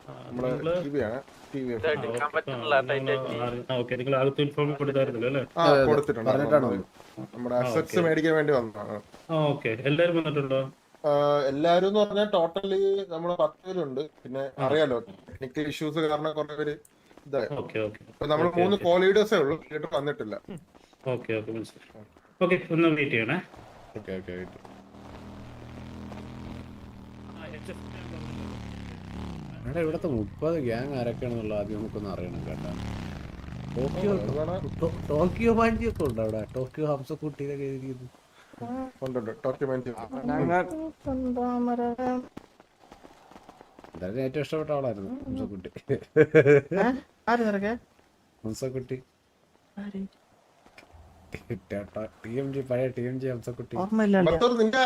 നമ്മള് ടിവിയാണ്. ടിവി നിങ്ങൾ അകത്ത് ഇൻഫോം കൊടുത്തായിരുന്നല്ലോ അല്ലേ? കൊടുത്തിട്ടുണ്ട്. നമ്മുടെ അസറ്റ്സ് മേടിക്കാൻ വേണ്ടി വന്നതാണ്. ഓക്കെ, എല്ലാരും വന്നിട്ടുണ്ടോ? എല്ലാരും എന്ന് പറഞ്ഞാൽ ടോട്ടലി നമ്മള് 10 പേരുണ്ട്. പിന്നെ അറിയാലോ ടെക്നിക്കൽ ഇഷ്യൂസ് കാരണം കുറെ പേര് ഇതായി. നമ്മള് 3 കോ ലീഡേഴ്സേ ഉള്ളൂ, ലീഡർ വന്നിട്ടില്ല. ഓക്കെ ഒന്ന് വെയിറ്റ് ചെയ്യണേ. ഇവിടത്തെ 30 ഗ്യാങ് ആരൊക്കെയാണെന്നുള്ള ആദ്യം നമുക്കൊന്ന് അറിയണം കേട്ടോ. ടോക്കിയോ മാഞ്ചിയൊക്കെ ഉണ്ടോ അവിടെ? ടോക്കിയോ ഹംസക്കുട്ടിയിലൊക്കെ എഴുതിയത് എന്തായാലും ഏറ്റവും ഇഷ്ടപ്പെട്ട ആളായിരുന്നു ഹംസക്കുട്ടി. ഹംസക്കുട്ടി പഴയ TMG ഹംസക്കുട്ടി. നിന്റെ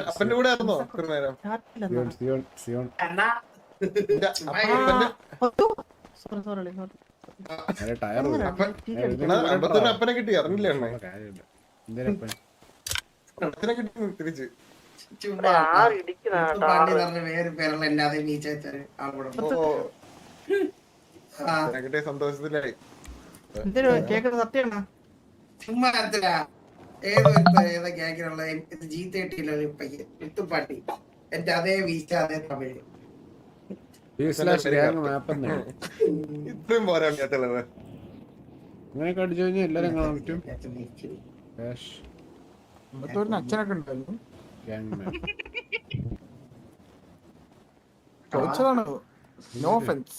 അപ്പന്റെ കൂടെ ആയിരുന്നോ ഇത്ര നേരം? അപ്പനെ കിട്ടി അറിഞ്ഞില്ലേ? അപ്പനെ കിട്ടി തിരിച്ച്. കിട്ടിയ സന്തോഷത്തിലായി. സത്യമാണ് ചുമ്മാ ഏതോ G30 എന്റെ അതേ വീഴ്ച അതേ തമിഴ് ഇത്രയും പോരാ ഇങ്ങനെയൊക്കെ അടിച്ചു കഴിഞ്ഞാൽ എല്ലാരും കാണാൻ പറ്റും. അച്ഛനൊക്കെ ഉണ്ടായിരുന്നു. ചോദിച്ചതാണ്. No offence.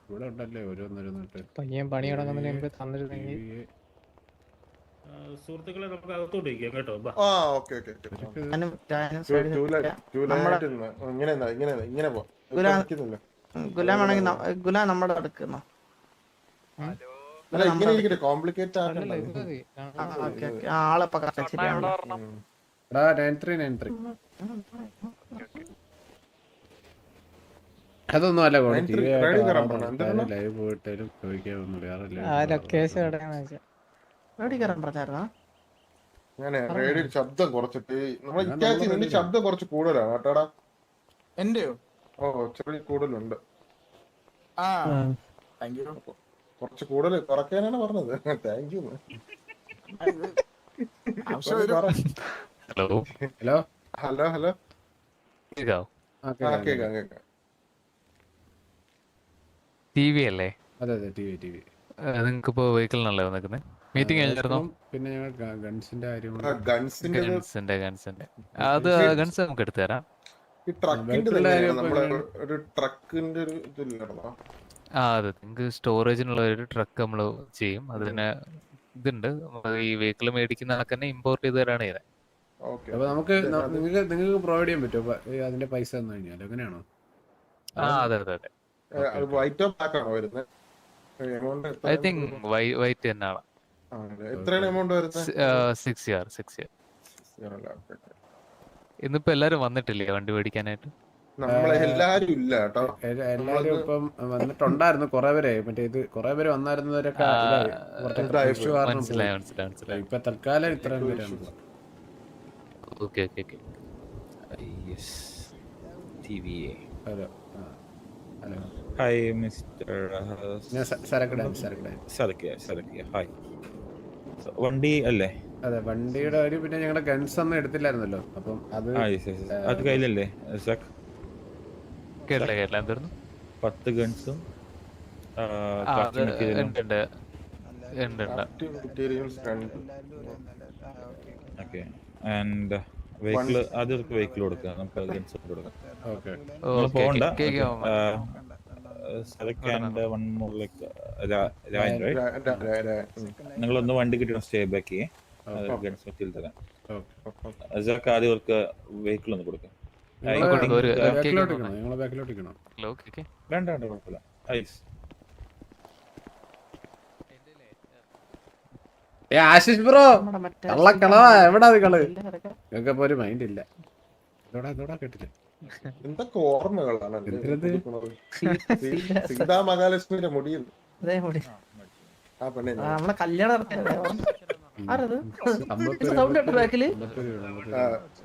ഇവിടെ ഉണ്ടല്ലേ ഓരോന്നോരോന്നിട്ട് പയ്യൻ പണി തുടങ്ങുന്നതിന് മുമ്പ് തന്നിരുന്നെങ്കിൽ. സുഹൃത്തുക്കളെ നമുക്ക് അകത്തോട്ട് ഇരിക്കാം കേട്ടോ. ഗുലാം നമ്മുടെ അടുക്കുന്ന കോംപ്ലിക്കേറ്റ് ആളെപ്പോ ശരിയാണ്. അതൊന്നും അല്ല ലൈവ് പോയിട്ടാലും ചോദിക്കാവുന്നു. വേറെ ശബ്ദം കുറച്ചിട്ട് നിന്റെ ശബ്ദം കുറച്ച് കൂടുതലാണ് കേട്ടോടാ. എന്റെയോ? ചെറിയ കൂടുതലുണ്ട്. കുറച്ച് കൂടുതൽ കുറയ്ക്കാനാണ് പറഞ്ഞത്. Thank you. Hello hello hello hello കേൾക്കാം. കേക്കാം. TV അല്ലേ? അതെ TV. നിങ്ങൾക്ക് ഇപ്പോ വെഹിക്കിളിനല്ലേ വന്നിരിക്കുന്നത്? മീറ്റിംഗ് കഴിഞ്ഞിരുന്നോ? പിന്നെ ഗൺസിന്റെ കാര്യം അത് ഗൺസ് നമുക്ക് എടുത്തു തരാം. അതെ, നിങ്ങൾക്ക് സ്റ്റോറേജിനുള്ള ഒരു ട്രക്ക് നമ്മൾ ചെയ്യും. അതിന് ഇതുണ്ട്. ഈ വെഹിക്കിൾ മേടിക്കുന്ന ആൾക്ക് തന്നെ ഇമ്പോർട്ട് ചെയ്ത് തരാണ് ചെയ്തത്. അപ്പൊ നിങ്ങൾക്ക് പ്രൊവൈഡ് ചെയ്യാൻ പറ്റുമോ അതിന്റെ പൈസ തന്നു കഴിഞ്ഞാൽ? അങ്ങനെയാണോ? അതെ. ഐ തിങ്ക് വൈറ്റ് തന്നെയാണ്. 6 year. ഇന്നിപ്പോ എല്ലാരും വന്നിട്ടില്ലേ വണ്ടി മേടിക്കാനായിട്ട്? എല്ലാരും ഇപ്പം വന്നിട്ടുണ്ടായിരുന്നു കുറെ പേരെ. മറ്റേ ഇത് കുറെ പേര് വന്നായിരുന്നവരൊക്കെ മനസ്സിലായി. ഇപ്പൊ തൽക്കാലം ഇത്രയും പേരാണ്. ഓക്കെ. ഹായ് മിസ്റ്റർ സരക്കിയ. ഹായ്. വണ്ടി അല്ലേ? അതെ, വണ്ടിയുടെ ഒരു പിന്നെ ഞങ്ങളുടെ ഗൺസ് ഒന്നും എടുത്തില്ലായിരുന്നല്ലോ. അപ്പം അത് കയ്യിലല്ലേ? 10 ഗൺസും വെഹിക്കിൾ ആദ്യം വെഹിക്കിൾ കൊടുക്കാം. നമുക്ക് ഗൺസ് കൊടുക്കാം. പോകണ്ട. നിങ്ങളൊന്ന് വണ്ടി കിട്ടണം, സ്റ്റേ ബാക്ക് ചെയ്യേ. ഗൺസ് മെറ്റീരിയൽ തരാം. അസാക്ക് ആദ്യം അവർക്ക് വെഹിക്കിൾ ഒന്ന് കൊടുക്കാം. വേണ്ട കുഴപ്പമില്ല. ആശിഷ് ബ്രോ കള്ളക്കളവാ. എവിടാ കള്? നിങ്ങൾക്കപ്പോ ഒരു മൈൻഡ് ഇല്ല. കേട്ടില്ല എന്തൊക്കെ ഓർമ്മകളാണ്. സീതാ മഹാലക്ഷ്മിയുടെ മുടിയിൽ നമ്മളെ കല്യാണം ആരത് അമ്പത്തൂര് സൗണ്ട് കേട്ടോ ബാക്കില്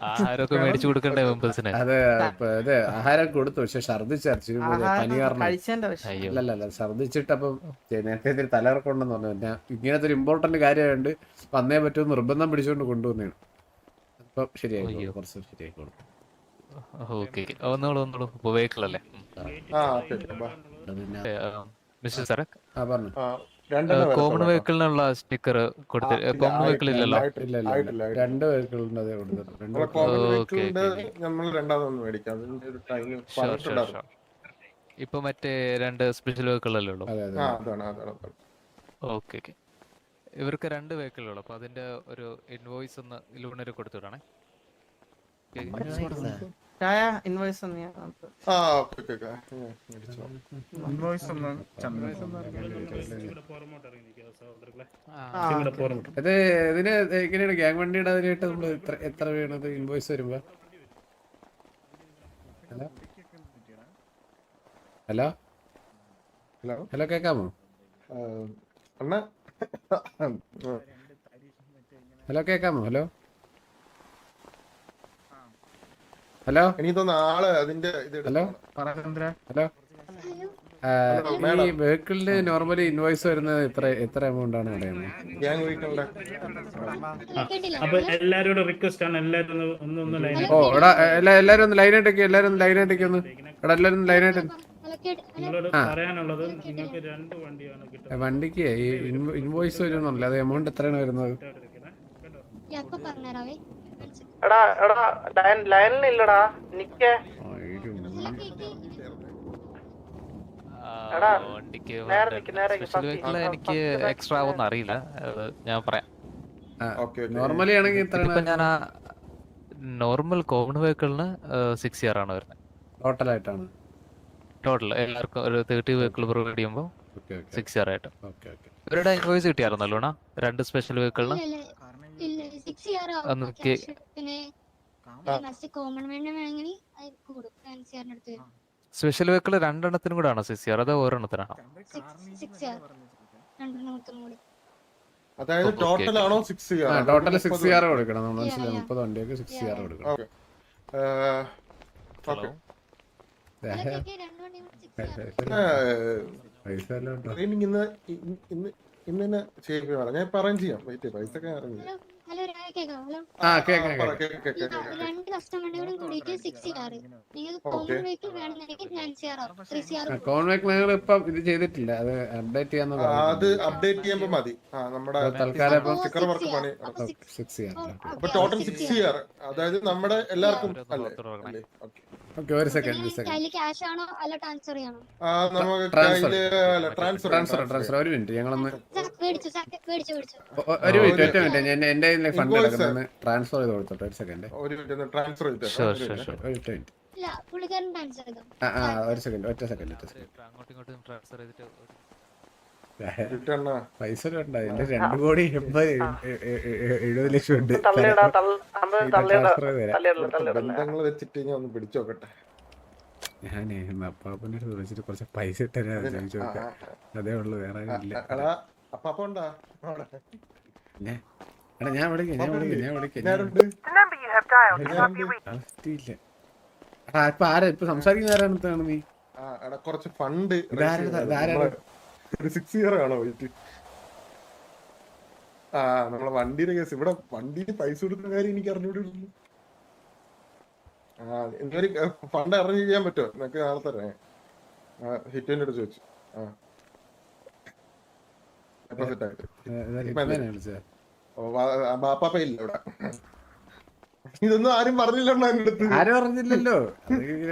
ആഹാരമൊക്കെ മേടിച്ചു കൊടുക്കണ്ടേ മെമ്പേഴ്സിന്? അതെ അതെ ആഹാരം കൊടുത്തു, പക്ഷെ ഛർദിച്ചു പനി കാരണം. കഴിച്ചതിന്റെ ആവശ്യം. അയ്യോ. അല്ലല്ല ഛർദിച്ചിട്ട് അപ്പം നേരത്തെ ഇതിൽ തലയിറക്കമുണ്ടെന്ന് പറഞ്ഞു. പിന്നെ ഇങ്ങനത്തെ ഒരു ഇമ്പോർട്ടന്റ് കാര്യമായതുകൊണ്ട് വന്നേ പറ്റുമെന്ന് നിർബന്ധം പിടിച്ചുകൊണ്ട് കൊണ്ടുവന്നതാണ്. അപ്പം ശരിയായി, അയ്യോ. കുറച്ച് ശരിയായിക്കോളും. ഓക്കെ വന്നോളൂ. ഇപ്പൊ വെഹിക്കിൾ അല്ലേ? പിന്നെ മിസ്റ്റർ സാറേ, പറഞ്ഞു. കോമൺ വെഹിക്കിളിനുള്ള സ്റ്റിക്കർ കൊടുത്ത് കോമൺ വെഹിക്കിൾ ഇല്ലല്ലോ? ഇല്ല 2 വെഹിക്കിളുണ്ട്, അതേ കൊടുത്തിട്ടുണ്ട്. നമ്മൾ രണ്ടാമതൊന്നും മേടിക്കാം. അതിന്റെ ഒരു ടൈം പറഞ്ഞിട്ടുണ്ടായിരുന്നു. ഇപ്പൊ മറ്റേ 2 സ്പെഷ്യൽ വെഹിക്കിളല്ലേ ഉള്ളൂ? അതെ ആ അതാണ്. ഓക്കെ ഇവർക്ക് 2 വെഹിക്കിളുള്ളൂ. അപ്പൊ അതിന്റെ ഒരു ഇൻവോയ്സ് ഒന്ന് ലൂണര് കൊടുത്തുവിടണേ. ചായ ഇൻവോയ്സ് ആ ഓക്കെ മേടിച്ചോ. ഇൻവോയ്സ് ഒന്ന് ഇത് ഇതിന് എങ്ങനെയാണ് ഗ്യാങ് വണ്ടിയുടെ അതിനായിട്ട് നമ്മൾ എത്ര വേണത് ഇൻവോയ്സ് വരുമ്പോ? ഹലോ ഹലോ കേക്കാമോ? അണ്ണാ ഹലോ കേക്കാമോ? ഹലോ എനിക്ക് തോന്നുന്നു ആള് അതിന്റെ ഇത് ഹലോ ഹലോ ഈ വെഹിക്കിളിന് നോർമലി ഇൻവോയ്സ് വരുന്നത് എത്ര എമൗണ്ട് ആണ് പറയുന്നത്? ഗ്യാങ് വെഹിക്കിളിന്റെ അപ്പൊ എല്ലാരോടും റിക്വസ്റ്റ് ആണ്, എല്ലാരും ഒന്ന് ലൈൻ. ഓ എടാ എല്ലാരും ഒന്ന് ലൈനായിട്ടൊക്കെ ഒന്ന് എടാ എല്ലാരും ഒന്ന് ലൈനായിട്ട്. നിങ്ങളോട് പറയാനുള്ളത് നിങ്ങൾക്ക് 2 വണ്ടിയാണ് കിട്ടുന്നത്. വണ്ടിക്ക് ഈ ഇൻവോയ്സ് വരുന്നുണ്ടല്ലോ, അത് എമൗണ്ട് എത്രയാണ് വരുന്നത്? എടാ ലൈനിലില്ലടാ നിക്കേ. വണ്ടിക്ക് സ്പെഷ്യൽ വെഹിക്കിൾ എനിക്ക് എക്സ്ട്രാ ആവുമെന്ന് അറിയില്ല, അത് ഞാൻ പറയാം. നോർമലി ആണെങ്കിൽ ഇപ്പൊ ഞാൻ നോർമൽ കോമൺ വെഹിക്കിളിന് 6 ഇയർ ആണ് വരുന്നത്. ടോട്ടലായിട്ടാണ്? ടോട്ടൽ എല്ലാവർക്കും ഒരു 30 വെഹിക്കിൾ പ്രൊവൈഡ് ചെയ്യുമ്പോൾ 6 ഇയർ ആയിട്ട്. ഇവരുടെ ഇൻവോയ്സ് കിട്ടിയായിരുന്നല്ലോ 2 സ്പെഷ്യൽ വെഹിക്കിളിന്. സ്പെഷ്യൽ വെഹിക്കിൾ 2 എണ്ണത്തിനും കൂടെ ആണോ 6 ഇയർ, അതോ ഒരെണ്ണത്തിനാണോ? അതായത് ടോട്ടൽ ആണോ 6 ഇയർ? ടോട്ടൽ 6 ഇയർ കൊടുക്കണം നമ്മൾ, മനസ്സിലായി. 30 വണ്ടിയൊക്കെ 6 ഇയർ കൊടുക്കണം. പൈസ എല്ലാം ഉണ്ടോ? ഇന്ന് തന്നെ ഞാൻ പറയും ചെയ്യാം. വെയിറ്റ് പൈസ ഒക്കെ അറിഞ്ഞു. ഹലോ കേൾക്കാമോ? ആ കേൾക്കാം. 2 കസ്റ്റമറിനോടും കൂടിയിട്ട് 6 ഇയർ. നിങ്ങൾക്ക് കോമൺ വെഹിക്കിൾ വേണമെന്നുണ്ടെങ്കിൽ 9 ഇയർ 3 ഇയർ. കോമൺ വെഹിക്കിൾ ഞങ്ങൾ ഇപ്പം ഇത് ചെയ്തിട്ടില്ല, അത് അപ്ഡേറ്റ് ചെയ്യാന്ന് അത് അപ്ഡേറ്റ് ചെയ്യുമ്പോ മതി. നമ്മുടെ തൽക്കാലം സ്റ്റിക്കർ വർക്ക് പണി. 6 ഇയർ. അപ്പൊ ടോട്ടൽ 6 ഇയർ, അതായത് നമ്മുടെ എല്ലാവർക്കും അല്ലേ? ഓക്കെ ഒരു സെക്കൻഡ്. കയ്യിൽ ക്യാഷ് ആണോ അല്ല ട്രാൻസ്ഫർ ചെയ്യണോ? നമുക്ക് ട്രാൻസ്ഫർ. ഒരു മിനിറ്റ് ഞങ്ങളൊന്ന് മേടിച്ചു ഒരു മിനിറ്റ് ഒറ്റ മിനിറ്റ് ഞാൻ എന്റെ ഫണ്ട് എടുക്കുന്ന ട്രാൻസ്ഫർ ചെയ്ത് കൊടുത്തോട്ടെ. ഒരു സെക്കൻഡ് ട്രാൻസ്ഫർ ഒരു മിനിറ്റ്. ഇല്ല പുള്ളിക്കാരൻ ട്രാൻസ്ഫർ ചെയ്തോ? ഒരു സെക്കൻഡ് ഒറ്റ സെക്കൻഡ്. ട്രാൻസ്ഫർ ചെയ്തിട്ട് പൈസ ഉണ്ടായി എന്റെ 2,70,70,000 ഉണ്ട്. ബന്ധങ്ങൾ വെച്ചിട്ട് ഞാൻ ഒന്ന് പിടിച്ചോക്കട്ടെ. ഞാനേ അപ്പാപ്പൻ്റെ അടുത്ത് വിളിച്ചിട്ട് കുറച്ച് പൈസ ഇട്ടാ ചോദിച്ചു നോക്കാം, അതേ ഉള്ളു, വേറെ ഇല്ല. എടാ ഞാൻ വിളിക്കാം. ഇപ്പൊ ആരാ ഇപ്പൊ സംസാരിക്കുന്ന ആരാണ് നീ? കുറച്ച് ഫണ്ട് 6 ഇയർ ആണോ പോയിട്ട്? നമ്മളെ വണ്ടിയുടെ കേസ്. ഇവിടെ വണ്ടിന് പൈസ കൊടുക്കുന്ന കാര്യം എനിക്ക് അറിഞ്ഞൂടെ. എന്തൊരു ഫണ്ട് അറേഞ്ച് ചെയ്യാൻ പറ്റുമോ നിനക്ക്? നാളെ തരാം. ഹിറ്റുവിന്റെ അടുത്ത് ചോദിച്ചു. ബാപ്പാപ്പ ഇല്ല ഇവിടെ. ഇതൊന്നും ആരും പറഞ്ഞില്ലല്ലോ എന്റെ അടുത്ത്. ആരും പറഞ്ഞില്ലല്ലോ.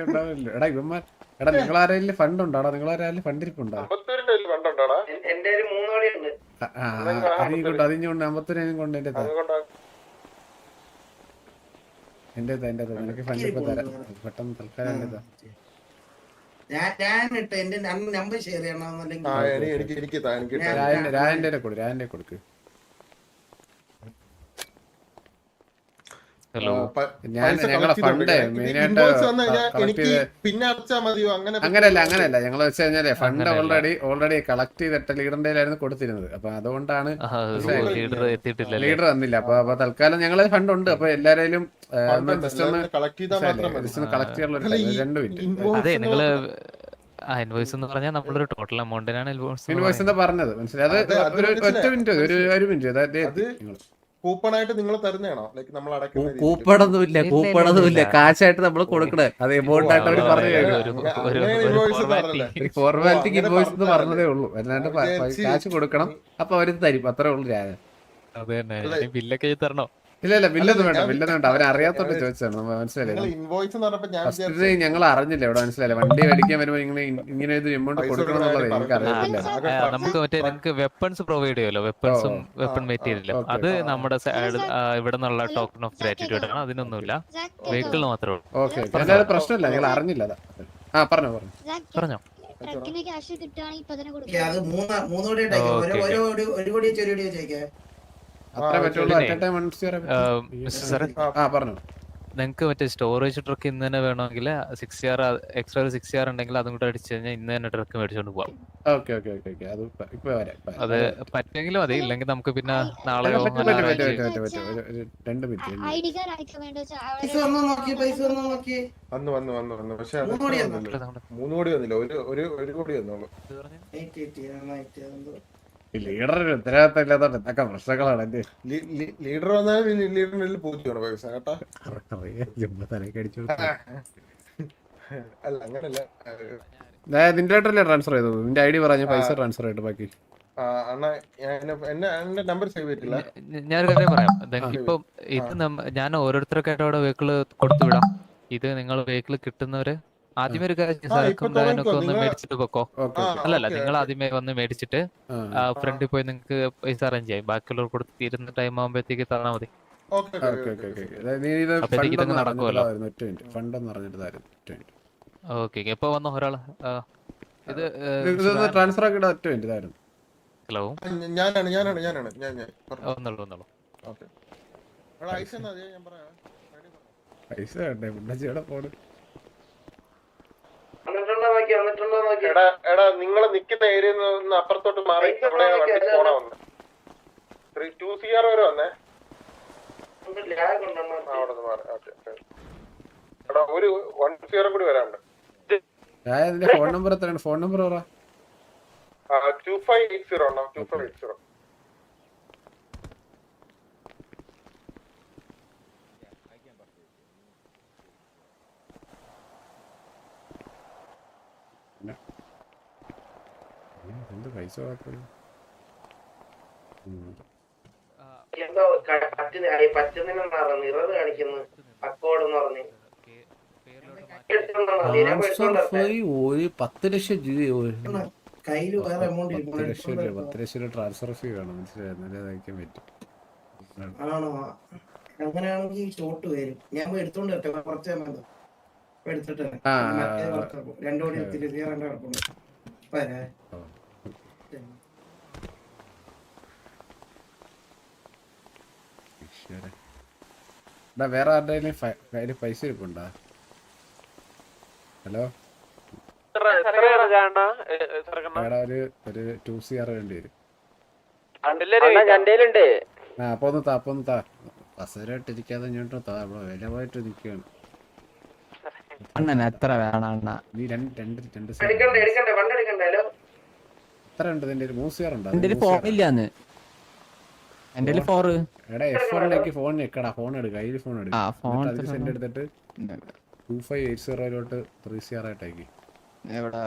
ഉണ്ടാവില്ലോ. എടാ ഇവന്മാർ എടാ നിങ്ങൾ ആരെങ്കിലും ഫണ്ട് ഉണ്ടോടാ? നിങ്ങൾ ആരെങ്കിലും ഫണ്ട് ഇരിപ്പുണ്ടോ? അതിഞ്ഞുകൊണ്ട് 50 കൊണ്ട് എന്റെ നിനക്ക് ഫണ്ട് ഇപ്പൊ തരാം. പെട്ടെന്ന് തൽക്കാലം എന്റേതാ. രാജന്റെ കൊടുക്ക്. ഹലോ ഞങ്ങളെ ഫണ്ട് മെയിനായിട്ട് ഇൻവോയ്സ് വന്നു കഴിഞ്ഞാൽ കളക്ട് എനിക്ക് ചെയ്ത് പിന്നെ അടച്ചാൽ മതിയോ? അങ്ങനെയല്ല ഞങ്ങൾ വെച്ച് കഴിഞ്ഞാല് ഫണ്ട് അങ്ങനെയല്ല. ഓൾറെഡി കളക്ട് ചെയ്തിട്ട് ലീഡറിന്റെ ആയിരുന്നു കൊടുത്തിരുന്നത്. അപ്പൊ അതുകൊണ്ടാണ് ലീഡർ എത്തിയിട്ടില്ലല്ലേ? ലീഡർ വന്നില്ല. അപ്പൊ തൽക്കാലം ഞങ്ങളെ ഫണ്ട് ഉണ്ട്. അപ്പൊ എല്ലാരേലും ജസ്റ്റ് ഒന്ന് കളക്ട് ചെയ്താൽ മാത്രം മതി. ജസ്റ്റ് ഒന്ന് കളക്ട് ചെയ്യാനുള്ള അല്ല, ഈ 2 മിനിറ്റ്. അതെ നിങ്ങള് ഇൻവോയ്സ് എന്ന് പറഞ്ഞാൽ നമ്മളൊരു ടോട്ടൽ എമൗണ്ടിനാണ് ഇൻവോയ്സ് എന്താ പറഞ്ഞത് മനസ്സിലായി? അത് അത് ഒറ്റ മിനിറ്റ് ഒരു മിനിറ്റ് അത് കൂപ്പൺ ആയിട്ട് നിങ്ങൾ തരുന്നതാണോ? ലൈക്ക് നമ്മൾ അടയ്ക്കുന്ന രീതിയിൽ? കൂപ്പണൊന്നുമില്ല കാശായിട്ട് നമ്മൾ കൊടുക്കണേ. അത് എമൗണ്ട് ആയിട്ട് അവർ പറഞ്ഞു ഫോർമാലിറ്റിക്ക് ഇൻവോയ്സ് എന്ന് പറഞ്ഞതേ ഉള്ളൂ. അല്ലാണ്ട് കാശ് കൊടുക്കണം. അപ്പൊ അവര് തരും. അത്രേ ഉള്ളൂ. അത് തന്നെ ബില്ലൊക്കെ തരണോ? ഇല്ല ബില്ലൊന്നും വേണ്ട. അവരെ അറിയാത്തോണ്ട് ചോദിച്ചാണ്. മനസ്സിലായില്ലേ? ഇൻവോയ്സ് എന്ന് പറഞ്ഞപ്പോ ഞാൻ ഫസ്റ്റ് ഞങ്ങൾ അറിഞ്ഞില്ല. ഇവിടെ മനസ്സിലായില്ലേ? വണ്ടി മേടിക്കാൻ വരുമ്പോ ഇങ്ങനെ ഒരു എമൗണ്ട് കൊടുക്കണം എന്നുള്ളത് എനിക്ക് അറിയത്തില്ല. നമുക്ക് മറ്റേ നിങ്ങൾക്ക് വെപ്പൺസ് പ്രൊവൈഡ് ചെയ്യുമല്ലോ, വെപ്പൺസും വെപ്പൺ മെറ്റീരിയലും. അത് നമ്മുടെ ഇവിടെ നിന്നുള്ള ടോക്കൺ ഓഫ് ഗ്രാറ്റിറ്റ്യൂഡ് ആണ്. അതിനൊന്നുമില്ല, വെഹിക്കിളിന് മാത്രമേ ഉള്ളൂ. ഓക്കെ എന്തായാലും പ്രശ്നമില്ല. ഞങ്ങൾ അറിഞ്ഞില്ല. പറഞ്ഞോ പറഞ്ഞോ. ട്രക്കിന് ക്യാഷ് കിട്ടുകയാണെങ്കിൽ ഇപ്പൊ തന്നെ കൊടുക്കാം. അത്ര പറ്റുള്ളൂ. പറഞ്ഞു. നിങ്ങൾക്ക് മറ്റേ സ്റ്റോറേജ് ട്രക്ക് ഇന്ന് തന്നെ വേണമെങ്കിൽ 6R എക്സ്ട്രാ ഒരു 6R ഉണ്ടെങ്കിൽ അതും കൂടെ അടിച്ചു കഴിഞ്ഞാൽ ഇന്ന് തന്നെ ട്രക്ക് മേടിച്ചോണ്ട് പോവാം. ഓക്കെ അത് ഇപ്പൊ വരാം. അത് പറ്റുമെങ്കിലും മതി, ഇല്ലെങ്കിൽ നമുക്ക് പിന്നെ നാളെ ഒരു 2 മിനിറ്റ്. ഐഡി കാർഡ് അയക്കാൻ വേണ്ടി വന്നു. പക്ഷെ അത് 3 കോടി വന്നില്ല, ഒരു കോടി വന്നോളൂ. ലീഡറിന് ഉത്തരവാദിത്തം ഇല്ലാത്തോണ്ട് എന്തൊക്കെ പ്രശ്നങ്ങളാണ്. എന്റെ ലീഡർ വന്നാൽ ലീഡറിനുള്ളിൽ പൂജ്യമാണ് പൈസ കേട്ടാ. തലക്കടിച്ചു. അല്ല അങ്ങനല്ല. നിന്റെ ആയിട്ടല്ലേ ട്രാൻസ്ഫർ ചെയ്തത്? നിന്റെ ഐഡി പറഞ്ഞ പൈസ ട്രാൻസ്ഫർ ചെയ്തിട്ട് ബാക്കി അണ്ണാ എന്റെ നമ്പർ സേവ് ചെയ്തിട്ടില്ല. ഞാനൊരു കാര്യം പറയാം. ഇപ്പം ഇത് ഞാൻ ഓരോരുത്തർക്കായിട്ട് അവിടെ വെഹിക്കിള് കൊടുത്തു വിടാം. ഇത് നിങ്ങൾ വെഹിക്കിള് കിട്ടുന്നവര് ആദ്യമേ ഒരു കാര്യം സരക്കും ഒന്ന് മേടിച്ചിട്ട് പൊക്കോ. അല്ലല്ല, നിങ്ങൾ ആദ്യമേ വന്ന് മേടിച്ചിട്ട് ഫ്രണ്ടിൽ പോയി നിങ്ങൾക്ക് പൈസ അറേഞ്ച് ചെയ്യാം. ബാക്കിയുള്ളവർ കൊടുത്ത് തീരുന്ന ടൈം ആകുമ്പോഴത്തേക്ക് തന്നാൽ മതി. നടക്കുമല്ലോ. ഓക്കെ ഇപ്പൊ വന്നോ ഒരാള്. ഇത് ട്രാൻസ്ഫർ ആക്കിയിട്ട് 1 മിനിറ്റ് ഇതായിരുന്നു. ഹലോ ഞാനാണ്. വന്നോളൂ. പൈസ വേണ്ടേ? മുണ്ടച്ചിയുടെ ഫോണ് എടാ നിങ്ങൾ നിക്കുന്ന ഏരിയയിൽ നിന്ന് അപ്പുറത്തോട്ട് മാറി പോണ വന്ന് 2CR വരെ വന്നേ. അവിടെ നിന്ന് മാറി. എടാ ഒരു 1CR കൂടി വരാനുണ്ട്. ഫോൺ നമ്പർ എത്രയാണ്? ഫോൺ നമ്പർ പറ. 2580 ഉണ്ടോ? 2580. എന്ത് പൈസ ഒരു 10 ലക്ഷം രൂപ 10 ലക്ഷം രൂപ ട്രാൻസ്ഫർ ഫീ വേണം. മനസ്സിലായി അയക്കാൻ പറ്റും. അങ്ങനെയാണെങ്കിൽ ഷോട്ട് വരും. ഞാൻ എടുത്തോണ്ട് വരട്ടെ കുറച്ച് എടുത്തിട്ട് 2 കോടി കിടപ്പുണ്ട്. വേറെ ആരുടെയും കയ്യില് പൈസ ഇരിപ്പുണ്ടോ? ഹലോ ഒരു 2CR വേണ്ടി വരും. അപ്പൊ ഒന്ന് താ ബസ്സരായിട്ടിരിക്കാതെ ഇങ്ങോട്ട് താ. അവിടെ വിലമായിട്ട് നിൽക്കുകയാണ്. എത്ര വേണം? നീ 2 എത്ര ഉണ്ട്? നിന്റെ 3CR ഉണ്ടോ? ഫോണില്ലാന്ന് എന്റെ 4. എടാ F1ലേക്ക് ഫോൺ വെക്കടാ. ഫോൺ എടുക്ക. കയ്യിൽ ഫോൺ എടുക്ക. സെന്റ് എടുത്തിട്ട് 2580 3CR ആയിട്ടേക്ക്. എവിടെ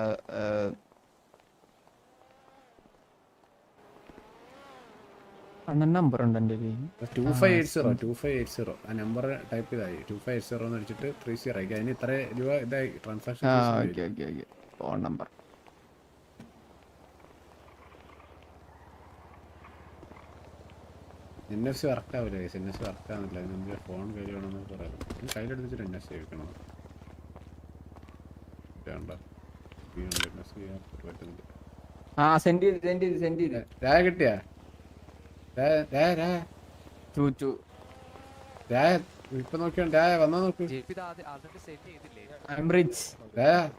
നമ്പർ ഉണ്ട് എന്റെ 2580 ആ നമ്പർ ടൈപ്പ് ചെയ്തായി. 2580 എന്ന് അടിച്ചിട്ട് 3CR ആക്കി. അതിന് ഇത്ര രൂപ ഇതായി transaction. Phone number NFC work ആവില്ല. NFC വർക്ക് ആവുന്നില്ല. അതിന് ഫോൺ കയ്യിൽ വേണമെന്ന് പറയാം. കയ്യിലെടുത്തിട്ട് NFC വെക്കണം. കിട്ടിയാ ഇപ്പൊ നോക്കിയാണ്ട് വന്നാ നോക്ക്.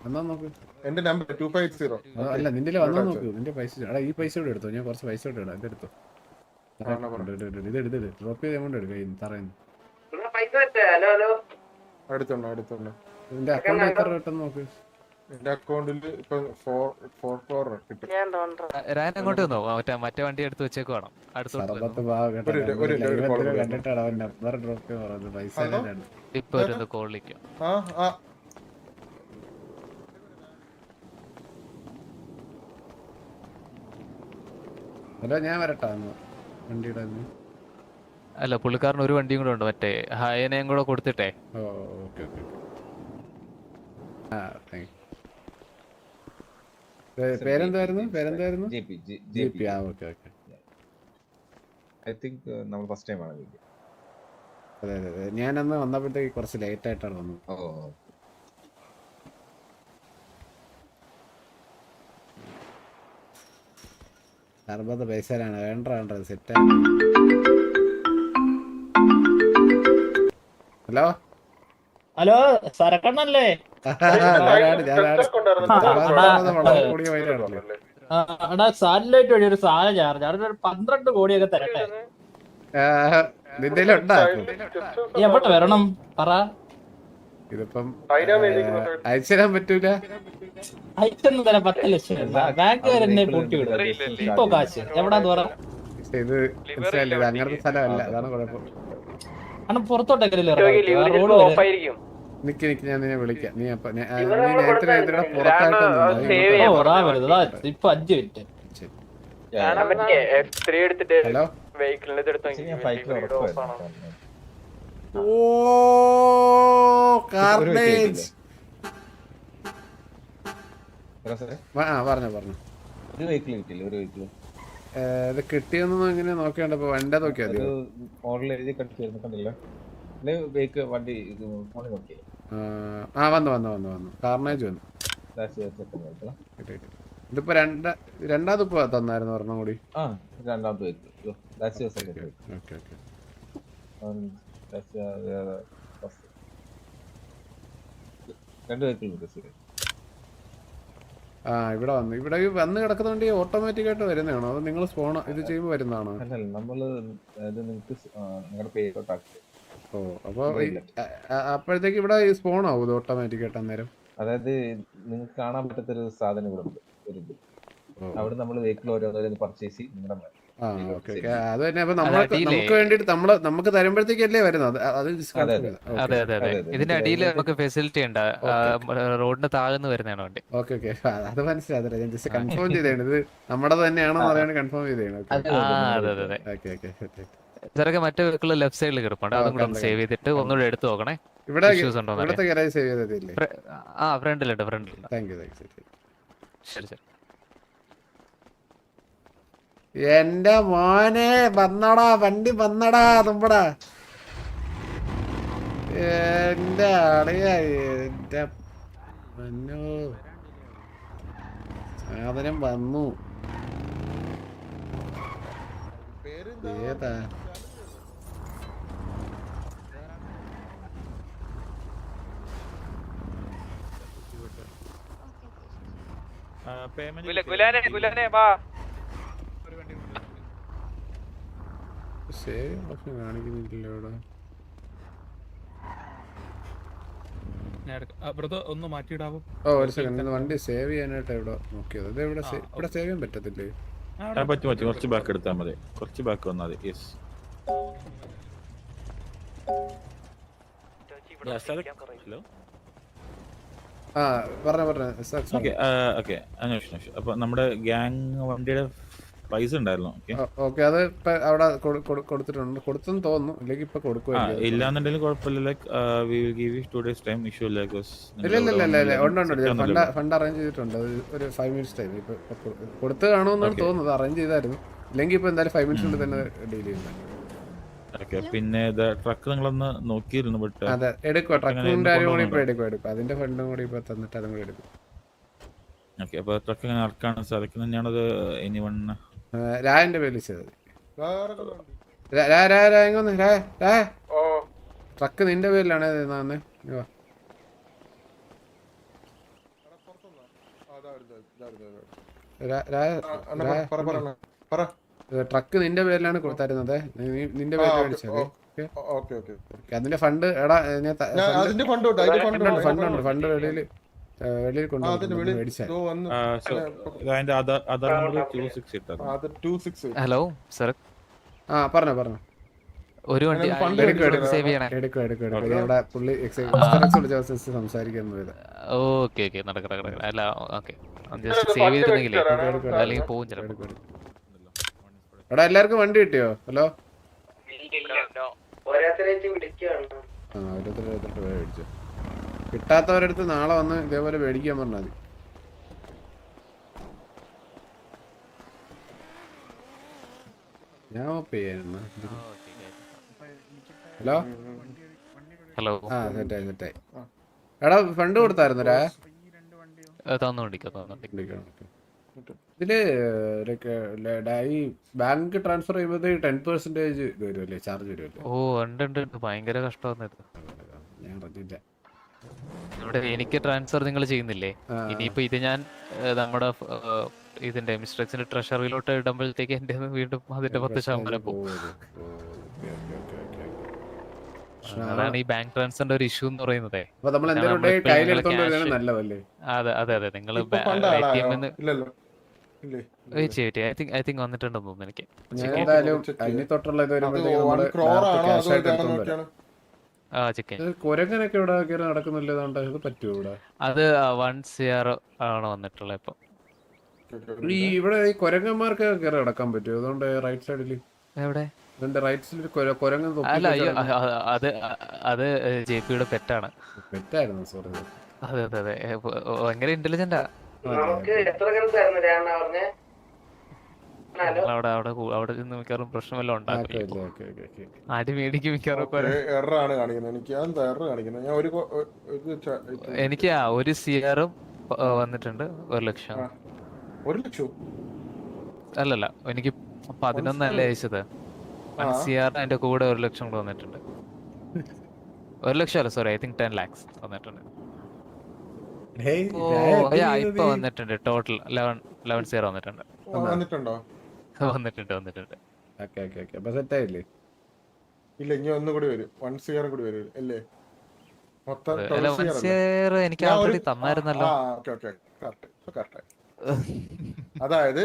വന്നാ നോക്ക്. എന്റെ നമ്പർ 2580. അല്ല നിന്റെ വന്നാ നോക്ക്. നിന്റെ പൈസ എടാ ഈ പൈസ കൂടെ എടുത്തോ. ഞാൻ കുറച്ച് പൈസ കൂടെ ഇടാം. ഇതെടുത്തോ. ഇത് ഡ്രോപ്പ് ചെയ്ത് എമൗണ്ട് എടുക്കാം. പറയുന്നു എടുത്തോണ്ട് നിന്റെ അക്കൗണ്ട് എത്ര കിട്ടും നോക്ക്. എന്റെ അക്കൗണ്ടിൽ ഇപ്പൊ 4 കിട്ടും. അങ്ങോട്ട് വന്നോ മറ്റേ വണ്ടി എടുത്ത് വെച്ചേക്കുവാണോ സർബത്ത് ഭാഗം കണ്ടിട്ടാണ് അവൻ നമ്പർ ഡ്രോപ്പ് ചെയ്യാൻ പറഞ്ഞത്. പൈസ ഇപ്പൊ ഒരു കോളിലേക്കോ ഹലോ ഞാൻ വരട്ടാ വണ്ടിയുടെ. അല്ല പുള്ളിക്കാരന് ഒരു വണ്ടിയും കൂടെ ഉണ്ട് മറ്റേ ഹയനയും കൂടെ കൊടുത്തിട്ടേ. ഓ ഓക്കെ ഓക്കെ. ആ താങ്ക് യു. പേരെന്തായിരുന്നു? ജെപി. ആ ഓക്കെ ഓക്കെ. ഐ തിങ്ക് നമ്മൾ ഫസ്റ്റ് ടൈം ആണ്. അതെ അതെ അതെ. ഞാനന്ന് വന്നപ്പോഴത്തേക്ക് കുറച്ച് ലേറ്റ് ആയിട്ടാണ് വന്നത്. സർബത്ത് പൈസയിലാണ് വേണ്ട സെറ്റ്. ഹലോ ഹലോ സരക്കണ്ണല്ലേ? സാറ്റലൈറ്റ് വഴി ഒരു സാധനം ചാർജ് അവിടെ ഒരു 12 കോടിയൊക്കെ തരട്ടെ. നിന്റെ എവിടെ വരണം പറ. ഇതിപ്പം അയച്ചുതരാൻ പറ്റൂല. അയച്ചൊന്നും തരാം. 10 ലക്ഷം ബാങ്കുകാർ എന്നെ പൂട്ടി വിടും. ഇപ്പൊ കാശ് എവിടാന്ന് പറ. ഇത് മനസ്സിലായില്ല. അങ്ങനത്തെ സ്ഥലമല്ല. അതാണ് കുഴപ്പം. പുറത്തോട്ടെങ്കിലും നിക്ക് ഞാൻ നിന്നെ വിളിക്കാം. നീ നേരത്തെ പുറത്തായിട്ട് ഇപ്പൊ 5 മിനിറ്റ്. ഹലോ ഓ കാർണേജ്. പറഞ്ഞു ഒരു വെഹിക്കിൾ കിട്ടില്ല. ഒരു വെഹിക്കിൾ ഇത് കിട്ടിയൊന്നും എങ്ങനെ നോക്കിയാണ്ട് ഇപ്പൊ വണ്ടി നോക്കിയാ മതി. മോഡൽ എഴുതി കണ്ടില്ല. വണ്ടി നോക്കി. ആ വന്നു കാർണേജ് വന്നു. ഇതിപ്പോ രണ്ടാമത് ഇപ്പൊ തന്നായിരുന്നു ഒരെണ്ണം കൂടി. രണ്ടാമത്തെ വെഹിക്കിൾ. Okay okay. രണ്ട് വെഹിക്കിൾ. ഇവിടെ വന്ന് കിടക്കുന്ന വണ്ടി ഓട്ടോമാറ്റിക് ആയിട്ട് വരുന്നതാണോ അതോ നിങ്ങൾ സ്പോൺ ഇത് ചെയ്യുമ്പോൾ വരുന്നതാണോ? അല്ലല്ല നമ്മള് നിങ്ങൾക്ക് നിങ്ങളുടെ പേരോട്ടാക്കി. ഓ അപ്പൊ അപ്പോഴത്തേക്ക് ഇവിടെ സ്പോൺ ആവും ഇത് ഓട്ടോമാറ്റിക് ആയിട്ട് അന്നേരം? അതായത് നിങ്ങൾക്ക് കാണാൻ പറ്റാത്തൊരു സാധനം ഇവിടെ ഉണ്ട്. ഒരു അവിടെ നമ്മൾ വെഹിക്കിൾ ഓരോന്നോരോന്ന് പർച്ചേസ് ചെയ്ത് നിങ്ങളുടെ അത് തന്നെ. അപ്പൊ നമുക്ക് വേണ്ടിട്ട് നമുക്ക് തരുമ്പോഴത്തേക്കല്ലേ വരുന്നത്. അതെ അതെ അതെ. ഇതിന്റെ അടിയിൽ നമുക്ക് ഫെസിലിറ്റി ഉണ്ട്. റോഡിന് താഴ്ന്ന് വരുന്നതാണ് വണ്ടി. Okay okay. അത് മനസ്സിലായി. ഞാൻ ജസ്റ്റ് കൺഫേം ചെയ്തതാണ് ഇത് നമ്മുടെ തന്നെയാണോ അറിയാൻ കൺഫേം ചെയ്തതാണ്. സാറൊക്കെ മറ്റേ വെഹിക്കിൾ ലെഫ്റ്റ് സൈഡിൽ കിടപ്പുണ്ട്. അതും കൂടെ സേവ് ചെയ്തിട്ട് ഒന്നുകൂടെ എടുത്തു നോക്കണേ. ഇവിടെ ഫ്രണ്ടിലുണ്ട്. ശരി ശരി. എന്റെ മോനെ വന്നടാ വണ്ടി വന്നടാ തുമ്പടാ. എന്റെ അളിയ എന്റെ മന്നോ സാധനം വന്നു. ഏതാ സേവ് ഓപ്ഷൻ കാണിക്കുന്നില്ലല്ലോ ഇവിടെ. ഒന്ന് മാറ്റിയിടാവോ? ഓ ഒരു സെക്കൻഡ്. വണ്ടി സേവ് ചെയ്യാനായിട്ട് ഇവിടെ നോക്കിയത്. ഇത് ഇവിടെ സേവ് ചെയ്യാൻ പറ്റത്തില്ലേ? പറ്റും. കുറച്ച് ബാക്ക് എടുത്താൽ മതി. കുറച്ച് ബാക്ക് വന്നാൽ മതി. യെസ്. ഹലോ അപ്പൊ നമ്മുടെ ഗ്യാങ് വണ്ടിയുടെ പൈസ ഉണ്ടായിരുന്നു. ഓക്കെ അത് അവിടെ കൊടുത്തിട്ടുണ്ട്. കൊടുത്തെന്ന് തോന്നുന്നു. ഇല്ലെങ്കിൽ ഇപ്പൊ കൊടുക്കുവാ. ഇല്ലാന്നുണ്ടെങ്കിൽ കുഴപ്പമില്ല. Like we will give you 2 days time. Issue ഇല്ല. ഇല്ല ഫണ്ട് അറേഞ്ച് ചെയ്തിട്ടുണ്ട്. ഒരു 5 minutes ടൈം ഇപ്പൊ കൊടുത്ത് കാണുമെന്നാണ് തോന്നുന്നത്. അറേഞ്ച് ചെയ്തായിരുന്നു. ഇല്ലെങ്കിൽ ഇപ്പൊ എന്തായാലും 5 minutes കൊണ്ട് തന്നെ ഡീൽ ചെയ്യുന്നത്. പിന്നെ ട്രക്ക് നിങ്ങളൊന്ന് നോക്കിയിരുന്നു. ബട്ട് അതെ എടുക്കുക. ട്രക്കിന്റെ കാര്യം കൂടി ഇപ്പൊ എടുക്കും. അതിന്റെ ഫണ്ടും കൂടി ഇപ്പൊ തന്നിട്ട് അതും കൂടി എടുക്കും. ഓക്കെ. അപ്പൊ ട്രക്ക് എങ്ങനെ ആർക്കാണ് സാധിക്കുന്നത്? ഞാനത് എനിവൺ രായന്റെ പേര് ചെയ്തത്. ട്രക്ക് നിന്റെ പേരിലാണ് തന്നെ ട്രക്ക് നിന്റെ പേരിലാണ് കൊടുത്തായിരുന്നത്. നിന്റെ പേരിൽ മേടിച്ചത്. അതിന്റെ ഫണ്ട് എടാ ഫണ്ട് വെളിയിൽ കൊണ്ടുപോയി മേടിച്ചാൽ. Hello sir. പറഞ്ഞോ. ഒരു വണ്ടി സേവ് ചെയ്യണേ. ഇവിടെ പുള്ളി സംസാരിക്കാൻ പോയത്. ഓക്കെ നടക്കട്ടെ. അല്ല ഓക്കെ സേവ് ചെയ്തിട്ടുണ്ടെങ്കിലേ അല്ലെങ്കിൽ പോകും ചിലപ്പോൾ. എടാ എല്ലാവർക്കും വണ്ടി കിട്ടിയോ? ഹലോ മേടിച്ചു. കിട്ടാത്തവരടുത്ത് നാളെ വന്ന് ഇതേപോലെ മേടിക്കാൻ പറഞ്ഞാൽ മതി. ഞാൻ ഹലോ സെറ്റായി. എടാ ഫണ്ട് കൊടുത്തായിരുന്നരാ? ഇതില് ഈ ബാങ്ക് ട്രാൻസ്ഫർ ചെയ്യുമ്പോൾ 10% വരുമല്ലേ, ചാർജ് വരുമല്ലേ? ഓ ഉണ്ട് ഭയങ്കര കഷ്ടമായിരുന്നു. ഞാൻ അറിഞ്ഞില്ല. ഇവിടെ എനിക്ക് ട്രാൻസ്ഫർ നിങ്ങൾ ചെയ്യുന്നില്ലേ? ഇനിയിപ്പോ ഇത് ഞാൻ നമ്മുടെ ഇതിന്റെ മിസ്റ്റർ ട്രഷറിയിലോട്ട് ഇടുമ്പോഴത്തേക്ക് എന്റെ വീണ്ടും അതിന്റെ 10% പോകും. അതാണ് ഈ ബാങ്ക് ട്രാൻസ്ഫറിന്റെ ഒരു ഇഷ്യൂ എന്ന് പറയുന്നത്. അതെ നിങ്ങൾ ഐ തിങ്ക് വന്നിട്ടുണ്ടെന്ന് തോന്നുന്നു എനിക്ക്. കുരങ്ങനൊക്കെ ഇവിടെ നടക്കുന്നില്ല. അത് 1 CR ആണ് വന്നിട്ടുള്ളത് ഇപ്പൊ. ഇവിടെ ഈ കുരങ്ങന്മാർക്ക് കയറി നടക്കാൻ പറ്റുമോ? അതുകൊണ്ട് റൈറ്റ് സൈഡില് എവിടെ റൈറ്റ് സൈഡിൽ കുരങ്ങൻ. അല്ല അത് JP-യുടെ പെറ്റാണ്. പെറ്റായിരുന്നു. സോറി. അതെ ഭയങ്കര ഇന്റലിജന്റാ. അവിടെ നിന്ന് മിക്കവാറും പ്രശ്നമെല്ലാം ഉണ്ടാക്കും. ആര് മേടിക്കും മിക്കവാറും. എനിക്ക് 1 CR വന്നിട്ടുണ്ട്. 1 ലക്ഷം. അല്ലല്ല എനിക്ക് 11 അല്ലേ അയച്ചത്. 1 CR അതിന്റെ കൂടെ 1 ലക്ഷം കൂടെ വന്നിട്ടുണ്ട്. 1 ലക്ഷം അല്ല സോറി, ഐ തിങ്ക് 10 lakhs വന്നിട്ടുണ്ട്. ഇപ്പൊ വന്നിട്ടുണ്ട്. ടോട്ടൽ 11 CR വന്നിട്ടുണ്ട്. വന്നിട്ടുണ്ട്. ഇല്ല ഇനി ഒന്നുകൂടി വരും. 1 CR കൂടി വരും അല്ലേ? എനിക്ക് ആൾറെഡി തന്നായിരുന്നല്ലോ. അതായത്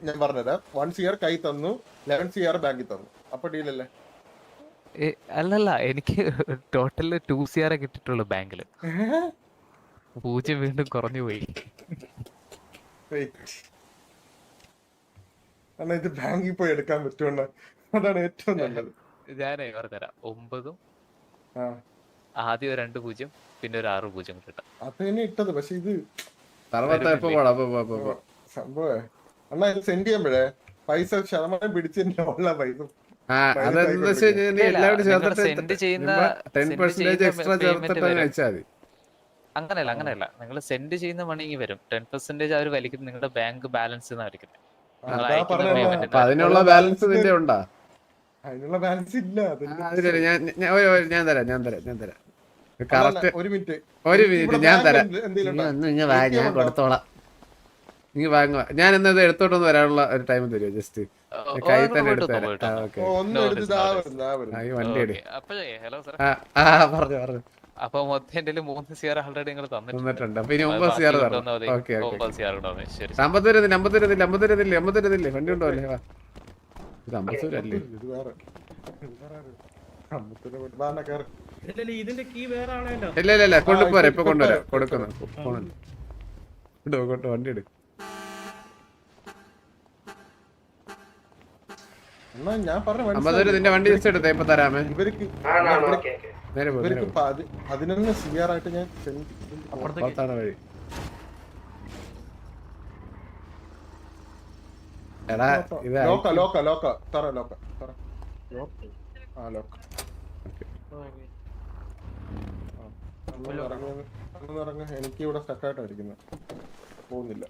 ഞാൻ പറഞ്ഞത് 1 CR കൈ തന്നു, 11 CR ബാങ്കിൽ തന്നു. അപ്പൊ ഡീലല്ലേ? അല്ലല്ല എനിക്ക് ടോട്ടല് 2 CR കിട്ടിട്ടുള്ളൂ ബാങ്കില്. 0 വീണ്ടും കുറഞ്ഞു പോയി. ഇത് ബാങ്കിൽ പോയി എടുക്കാൻ പറ്റുമോ? അതാണ് ഏറ്റവും നല്ലത്. ഞാനേ പറഞ്ഞുതരാം. 9 ആദ്യം 2 0 പിന്നെ ഒരു 6 0 കിട്ടാം. അത് തന്നെ ഇട്ടത്. പക്ഷെ ഇത് സംഭവം അണ്ണാ ഇത് സെൻഡ് ചെയ്യുമ്പോഴേ പൈസ ശതമാനം പിടിച്ചതിന്റെ ഉള്ള പൈസ അങ്ങനെയല്ല നിങ്ങൾ സെൻഡ് ചെയ്യുന്ന മണി വരും. 10% അവർ വലിക്കും നിങ്ങളുടെ ബാങ്ക് ബാലൻസ് അതിനുള്ള ബാലൻസ് നിന്റെ ഉണ്ടാ? അതിനുള്ള ബാലൻസ് ഇല്ല. ഞാൻ തരാം. ഒരു മിനിറ്റ് ഞാൻ തരാം. ഞാൻ കൊടുത്തോളാം. നീ വാങ്ങുക. ഞാൻ എന്നത് എടുത്തോട്ടൊന്ന് വരാനുള്ള ഒരു ടൈം തരുമോ? ജസ്റ്റ് കൈ തന്നെ എടുത്തു തരാം. വണ്ടി എടു. പറഞ്ഞു. അപ്പൊ മൊത്തം 3 CR ആൾറെഡി നിങ്ങൾ തന്നിട്ടുണ്ട്. അപ്പൊ ഇനി 9 CR അമ്പത്തൂരല്ലേ വണ്ടി ഉണ്ടോ? അല്ലേ ഇത് അമ്പത്തൂരല്ലേ? ഇല്ല കൊണ്ടുപോരാ. ഇപ്പൊ കൊണ്ടുവരാം. കൊടുക്കുന്നു വണ്ടി എടു. അമ്പത്തൂര് നിന്റെ വണ്ടി ജസ്റ്റ് എടുത്തേ. ഇപ്പൊ തരാമേ. ഇവർക്ക് 11 CR ആയിട്ട് ഞാൻ അപ്പുറത്താണ് വഴി. എടാ ഇത് എനിക്ക് ഇവിടെ സ്റ്റക്കായിട്ടായിരിക്കുന്നത്. പോകുന്നില്ല.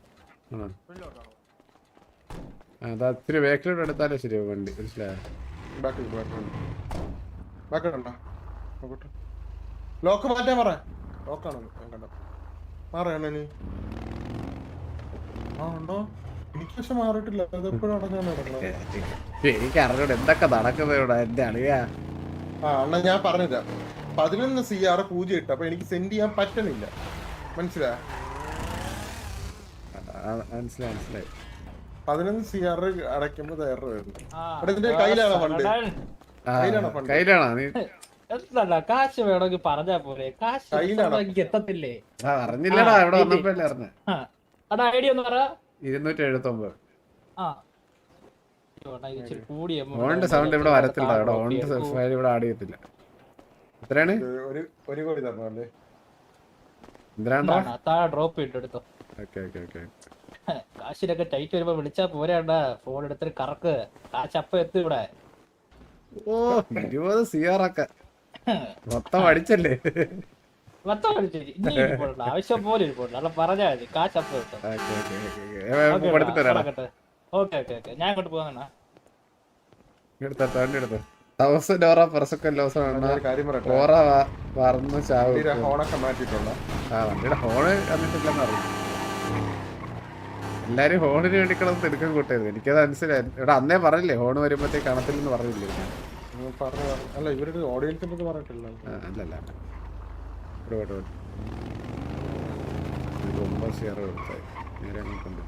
അതാ ഇത്തിരി ബാക്കിലോട്ട് എടുത്താലേ ശരിയാവും വണ്ടി. മനസ്സിലായോ? ബാക്കിലുണ്ടോ? ലോക്ക് മാറ്റാൻ പറ. ലോക്കാണോ ഞാൻ കണ്ടോ? മാറിയാണോ നീ? ആ ഉണ്ടോ? എനിക്ക് പക്ഷെ മാറിയിട്ടില്ല. അതെപ്പോഴും അടഞ്ഞാണ് കിടക്കുന്നത്. എനിക്ക് അറിഞ്ഞൂടെ എന്തൊക്കെ നടക്കുന്നത് ഇവിടെ എന്റെ അളിയാ. ആ അണ്ണാ ഞാൻ പറഞ്ഞില്ല, 11 CR പൂജ ഇട്ടു. അപ്പൊ എനിക്ക് സെൻഡ് ചെയ്യാൻ പറ്റണില്ല. മനസ്സിലായി? 11 CR അടയ്ക്കുമ്പോ എറർ വരുന്നു. അവിടെ ഇതിന്റെ കയ്യിലാണോ ഫണ്ട്? കയ്യിലാണോ നീ? എന്തല്ല കാശ് വേണമെങ്കിൽ പറഞ്ഞാ പോലെ, കാശ് എനിക്ക് എത്തത്തില്ലേ? അറിഞ്ഞില്ലടാ, ഇവിടെ വന്നപ്പോഴല്ലേ അറിഞ്ഞ. അടാ ഐഡിയ ഒന്ന് പറ. 279. കൂടിയ ഓണിന്റെ സൗണ്ട് ഇവിടെ വരത്തില്ല. ഇവിടെ ഓണിന്റെ ഫയൽ ഇവിടെ ആഡ് ചെയ്യത്തില്ല. എത്രയാണ്? 1 കോടി തരണല്ലേ? എന്തിനാണ്ടാ? താഴെ ഡ്രോപ്പ് ചെയ്തിട്ട് എടുത്തോ. കാശിനൊക്കെ ടൈറ്റ് വരുമ്പോ വിളിച്ചാ പോരാണ്ട. ഫോൺ എടുത്തിട്ട് കറക്ക്, കാശ് അപ്പ എത്തും ഇവിടെ. ഓ 20 CR ഒക്കെ മൊത്തം അടിച്ചല്ലേ? മൊത്തം വിളിച്ചു ഇനി ഇരിപ്പുണ്ട്, ആവശ്യം പോലെ ഇരിപ്പുണ്ട്. അല്ല പറഞ്ഞാ മതി, കാശ് അപ്പ എത്തും. ഓക്കെ ഓക്കെ ഓക്കെ, ഞാൻ ഇങ്ങോട്ട് പോകാനാ. എടുത്തോ 1000 ഓറ പെർസെക്കൻഡ് ലോസ് ആണ്. കാര്യം പറയട്ടെ, ഓറ പറന്ന് ചാവും. ഹോണൊക്കെ മാറ്റിയിട്ടുള്ള വണ്ടിയുടെ ഹോണ് വന്നിട്ടില്ലെന്ന് അറിയാം. എല്ലാരും ഹോണിന് വേണ്ടി കിടന്ന് തിടുക്കം കൂട്ടരുത്. എനിക്കത് മനസ്സിലായി. ഇവിടെ അന്നേ പറഞ്ഞില്ലേ ഹോണ് വരുമ്പോഴത്തേക്ക് കാണത്തില്ലെന്ന് പറഞ്ഞില്ലേ? അല്ല ഇവരുടെ ഓഡിയൻസിന്റെ പറഞ്ഞിട്ടില്ല. അല്ലല്ല, ഇവിടെ 9 CR കൊടുത്തായി. നേരെ അങ്ങോട്ടുണ്ട്.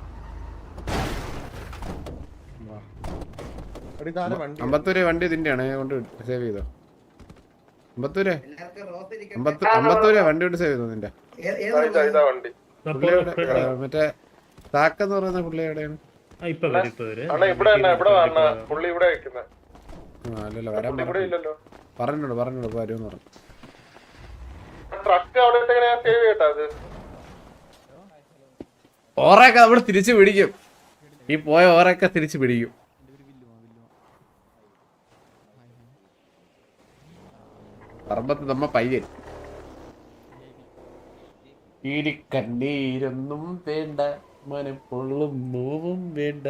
50 വണ്ടി ഇതിന്റെയാണ് കൊണ്ട് സേവ് ചെയ്തോ. 50 വണ്ടി കൊണ്ട് സേവ് ചെയ്തോ നിന്റെ. മറ്റേ താക്കെന്ന് പറയുന്ന പുള്ളി എവിടെയാണ്? അല്ലല്ലോ വരാൻ പറഞ്ഞോളൂ വരുമെന്ന് പറഞ്ഞു. ഓറയൊക്കെ നമ്മൾ തിരിച്ചു പിടിക്കും. ഈ പോയ ഓറയൊക്കെ തിരിച്ചു പിടിക്കും. പറമ്പത്ത് നമ്മ പയ്യൻ. കണ്ണീരൊന്നും വേണ്ട, മനപ്പൊള്ളും നോവും വേണ്ട,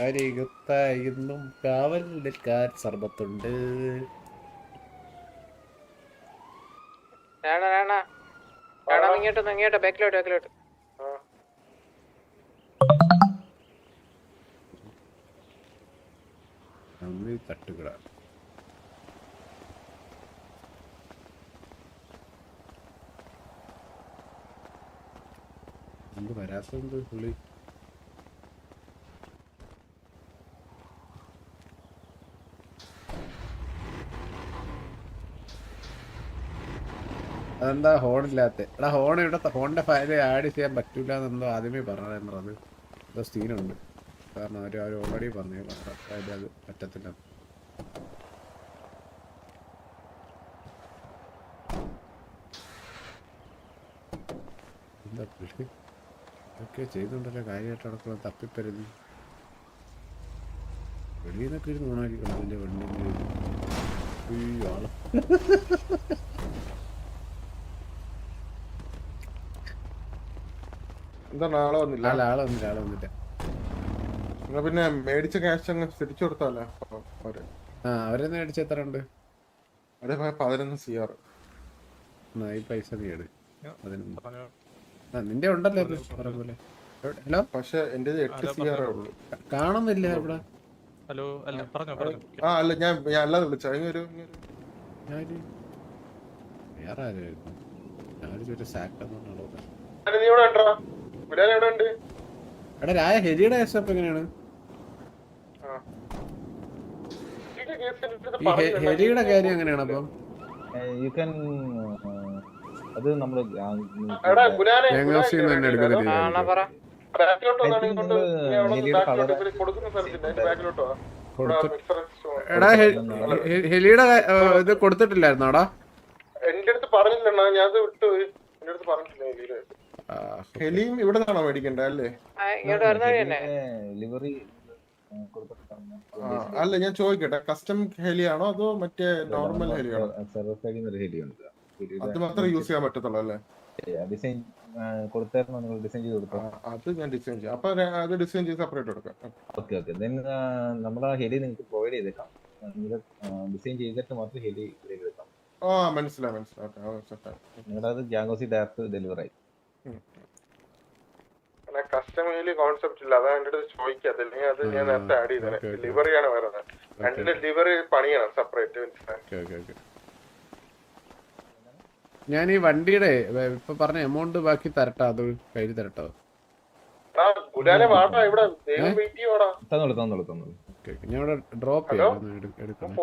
അരികത്തായെന്നും കാവൽ നിൽക്കാൻ സർബത്തുണ്ട്. ഇങ്ങോട്ട് ബാക്കിലോട്ട് തട്ടുകട എന്ത് വരാത്തത് പുള്ളി? അതെന്താ ഹോണില്ലാത്ത? എടാ ഹോൺ ഇവിടെ ഹോണിന്റെ ഫയൽ ആഡ് ചെയ്യാൻ പറ്റൂല എന്നെന്തോ ആദ്യമേ പറഞ്ഞത്. എന്തോ സീനുണ്ട്. കാരണം അവർ ഓൾറെഡി പറഞ്ഞു അത് പറ്റത്തില്ല. എന്താ പുള്ളി ഒക്കെ ചെയ്തുകൊണ്ടല്ലോ കാര്യമായിട്ട് നടക്കണം. തപ്പിപ്പരുതി വെളിയിൽ നിന്നൊക്കെ ഇരുന്ന് ഓണാക്കിക്കണം അതിന്റെ വണ്ടി. ആള് എന്താണ് ആളെ വന്നില്ല? ആളെ വന്നില്ല. പിന്നെ മേടിച്ച ക്യാഷ് അങ്ങ് തിരിച്ചു കൊടുത്താലേ? അവരെന്ന് മേടിച്ച എത്ര ഉണ്ട്? 11 CR. ഈ പൈസ നീ എടു. നിന്റെ ഉണ്ടല്ലോ പോലെ. ഹലോ, പക്ഷെ എന്റെ 8 CR ഉള്ളൂ. കാണുന്നില്ല ഇവിടെ. ഹലോ അല്ല ഞാൻ അല്ലാതെ വിളിച്ച വേറെ ആരായിരുന്നു? ഞാനൊരു സാക്കെന്ന് എടാ രായ ഹെലിയുടെ കേസ് അപ്പൊ എങ്ങനെയാണ്? ഹെലിയുടെ കാര്യം എങ്ങനെയാണ് അപ്പം? അത് നമ്മള് തന്നെ എടുക്കുന്നില്ല. എടാ ഹെലിയുടെ ഇത് കൊടുത്തിട്ടില്ലായിരുന്നോടാ? എന്റെ അടുത്ത് പറഞ്ഞില്ലണ്ണ, ഞാൻ വിട്ടു. എന്റെ അടുത്ത് പറഞ്ഞിട്ടില്ല. ഹെലിയും ഇവിടെ നിന്നാണോ മേടിക്കണ്ടേ? അല്ലേ അല്ല ഞാൻ ചോദിക്കട്ടെ, കസ്റ്റം ഹെലിയാണോ അതോ മറ്റേ നോർമൽ ഹെലിയാണോ? അത് മാത്രമേ യൂസ് ചെയ്യാൻ പറ്റത്തുള്ളൂ അല്ലേ? അത് ഞാൻ ഡിസൈൻ ചെയ്യാം. അപ്പൊ അത് ഡിസൈൻ ചെയ്ത് സെപ്പറേറ്റ് കൊടുക്കാം. നമ്മളെ ഹെലി നിങ്ങൾക്ക് പ്രൊവൈഡ് ചെയ്തേക്കാം. ഡിസൈൻ ചെയ്തിട്ട് മാത്രം ഹെലി എടുക്കാം. മനസ്സിലായി. നിങ്ങളുടെ അത് ഗ്യാങ്കോസി ഡയറക്റ്റ് ഡെലിവറി ആയി. കസ്റ്റമേലി കോൺസെപ്റ്റ് ഇല്ല, അതാ എന്റെ അടുത്ത് ചോദിക്കാത്ത. അല്ലെങ്കിൽ അത് ഞാൻ നേരത്തെ ആഡ് ചെയ്തേ. ഡെലിവറിയാണ് വരുന്നത്. രണ്ടിന്റെ ഡെലിവറി പണിയണം സെപ്പറേറ്റ്. ഞാൻ ഈ വണ്ടിയുടെ ഇപ്പൊ പറഞ്ഞ എമൗണ്ട് ബാക്കി തരട്ടോ, അത് കയ്യിൽ തരട്ടോ? തന്നോളൂ. ഞാൻ ഇവിടെ ഡ്രോപ്പ് ചെയ്യാം, എടുക്കണം.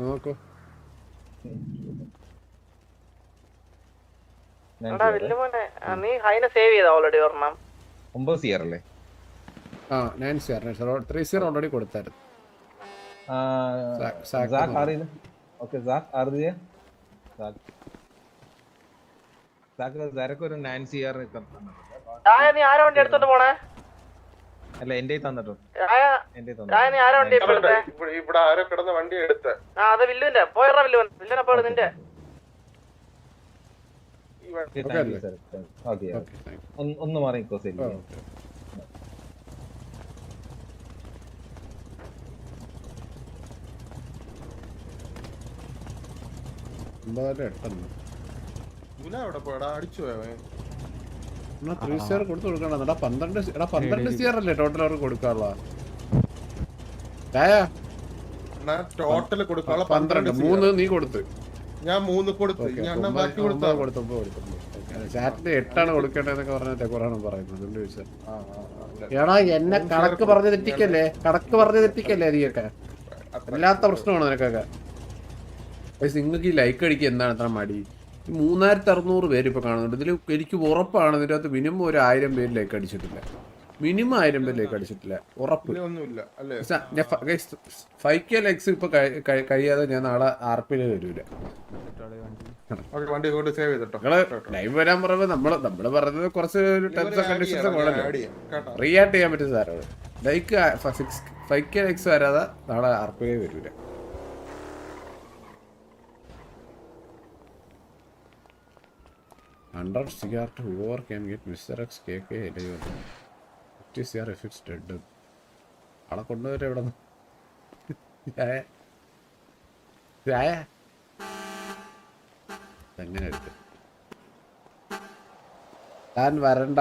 നോക്കൂ, നീ ഹൈനെ സേവ് ചെയ്താ ഓൾറെഡി ഓർമ്മ 9 CR അല്ലേ? 9 CR 3 CR ഓൾറെഡി കൊടുത്തായിരുന്നു. ഓക്കെ, ഒരു 9 CR നീ ആരോ വണ്ടി എടുത്തോണ്ട് പോണേ? അല്ല, എന്റെ തന്നിട്ടോ. നീ ആരോ വണ്ടി ഇവിടെ ആരോ കിടന്ന വണ്ടി എടുത്ത. അത് വില്ലുവിന്റെ പോയറാ, വില്ലുവനപ്പോ നിന്റെ ഒന്ന് മാറിക്കോ. ശരി, അടിച്ചു പോയവൻ. 3 CR കൊടുത്തു കൊടുക്കണം. 12 CR അല്ലേ ടോട്ടൽ അവർക്ക് കൊടുക്കാനുള്ള? ടോട്ടൽ കൊടുക്കാനുള്ള 12. 3 നീ കൊടുത്ത്, ഞാൻ 3 കൊടുത്തു. ബാക്കി കൊടുത്തു. ചാറ്റിന് 8 കൊടുക്കേണ്ടതെന്നൊക്കെ പറഞ്ഞ കുറവാണ് പറയുന്നത്. എടാ എന്നെ കണക്ക് പറഞ്ഞ് തെറ്റിക്കല്ലേ നീയൊക്കെ? അല്ലാത്ത പ്രശ്നമാണ് നിനക്കൊക്കെ. നിങ്ങൾക്ക് ഈ ലൈക്ക് അടിക്കുക എന്താണ് ഇത്ര മടി? 3600 പേര് ഇപ്പൊ കാണുന്നുണ്ട്. ഇതിൽ എനിക്ക് ഉറപ്പാണ് ഇതിന്റെ അകത്ത് മിനിമം ഒരു 1000 പേര് ലൈക്ക് അടിച്ചിട്ടില്ല. മിനിമം 1000 പേര് ലൈക്ക് അടിച്ചിട്ടില്ല, ഉറപ്പ്. 5K ലൈക്സ് ഇപ്പൊ കഴിയാതെ ഞാൻ നാളെ RP വരൂല. ലൈവ് വരാൻ പറയുമ്പോ നമ്മള് പറഞ്ഞത് കുറച്ച് ടേംസ് ആൻഡ് കണ്ടീഷൻസ് ഫ്രീ ആയിട്ട് ചെയ്യാൻ പറ്റും സാറോട്. ലൈക്ക് 5K ലൈക്സ് വരാതെ നാളെ RP വരൂല. $100 CR to whoever can get Mr. X KK alive. 50 CR if it's dead. ആളെ കൊണ്ടുവരെ എവിടെ എങ്ങനെ എടുത്ത് താൻ വരണ്ട?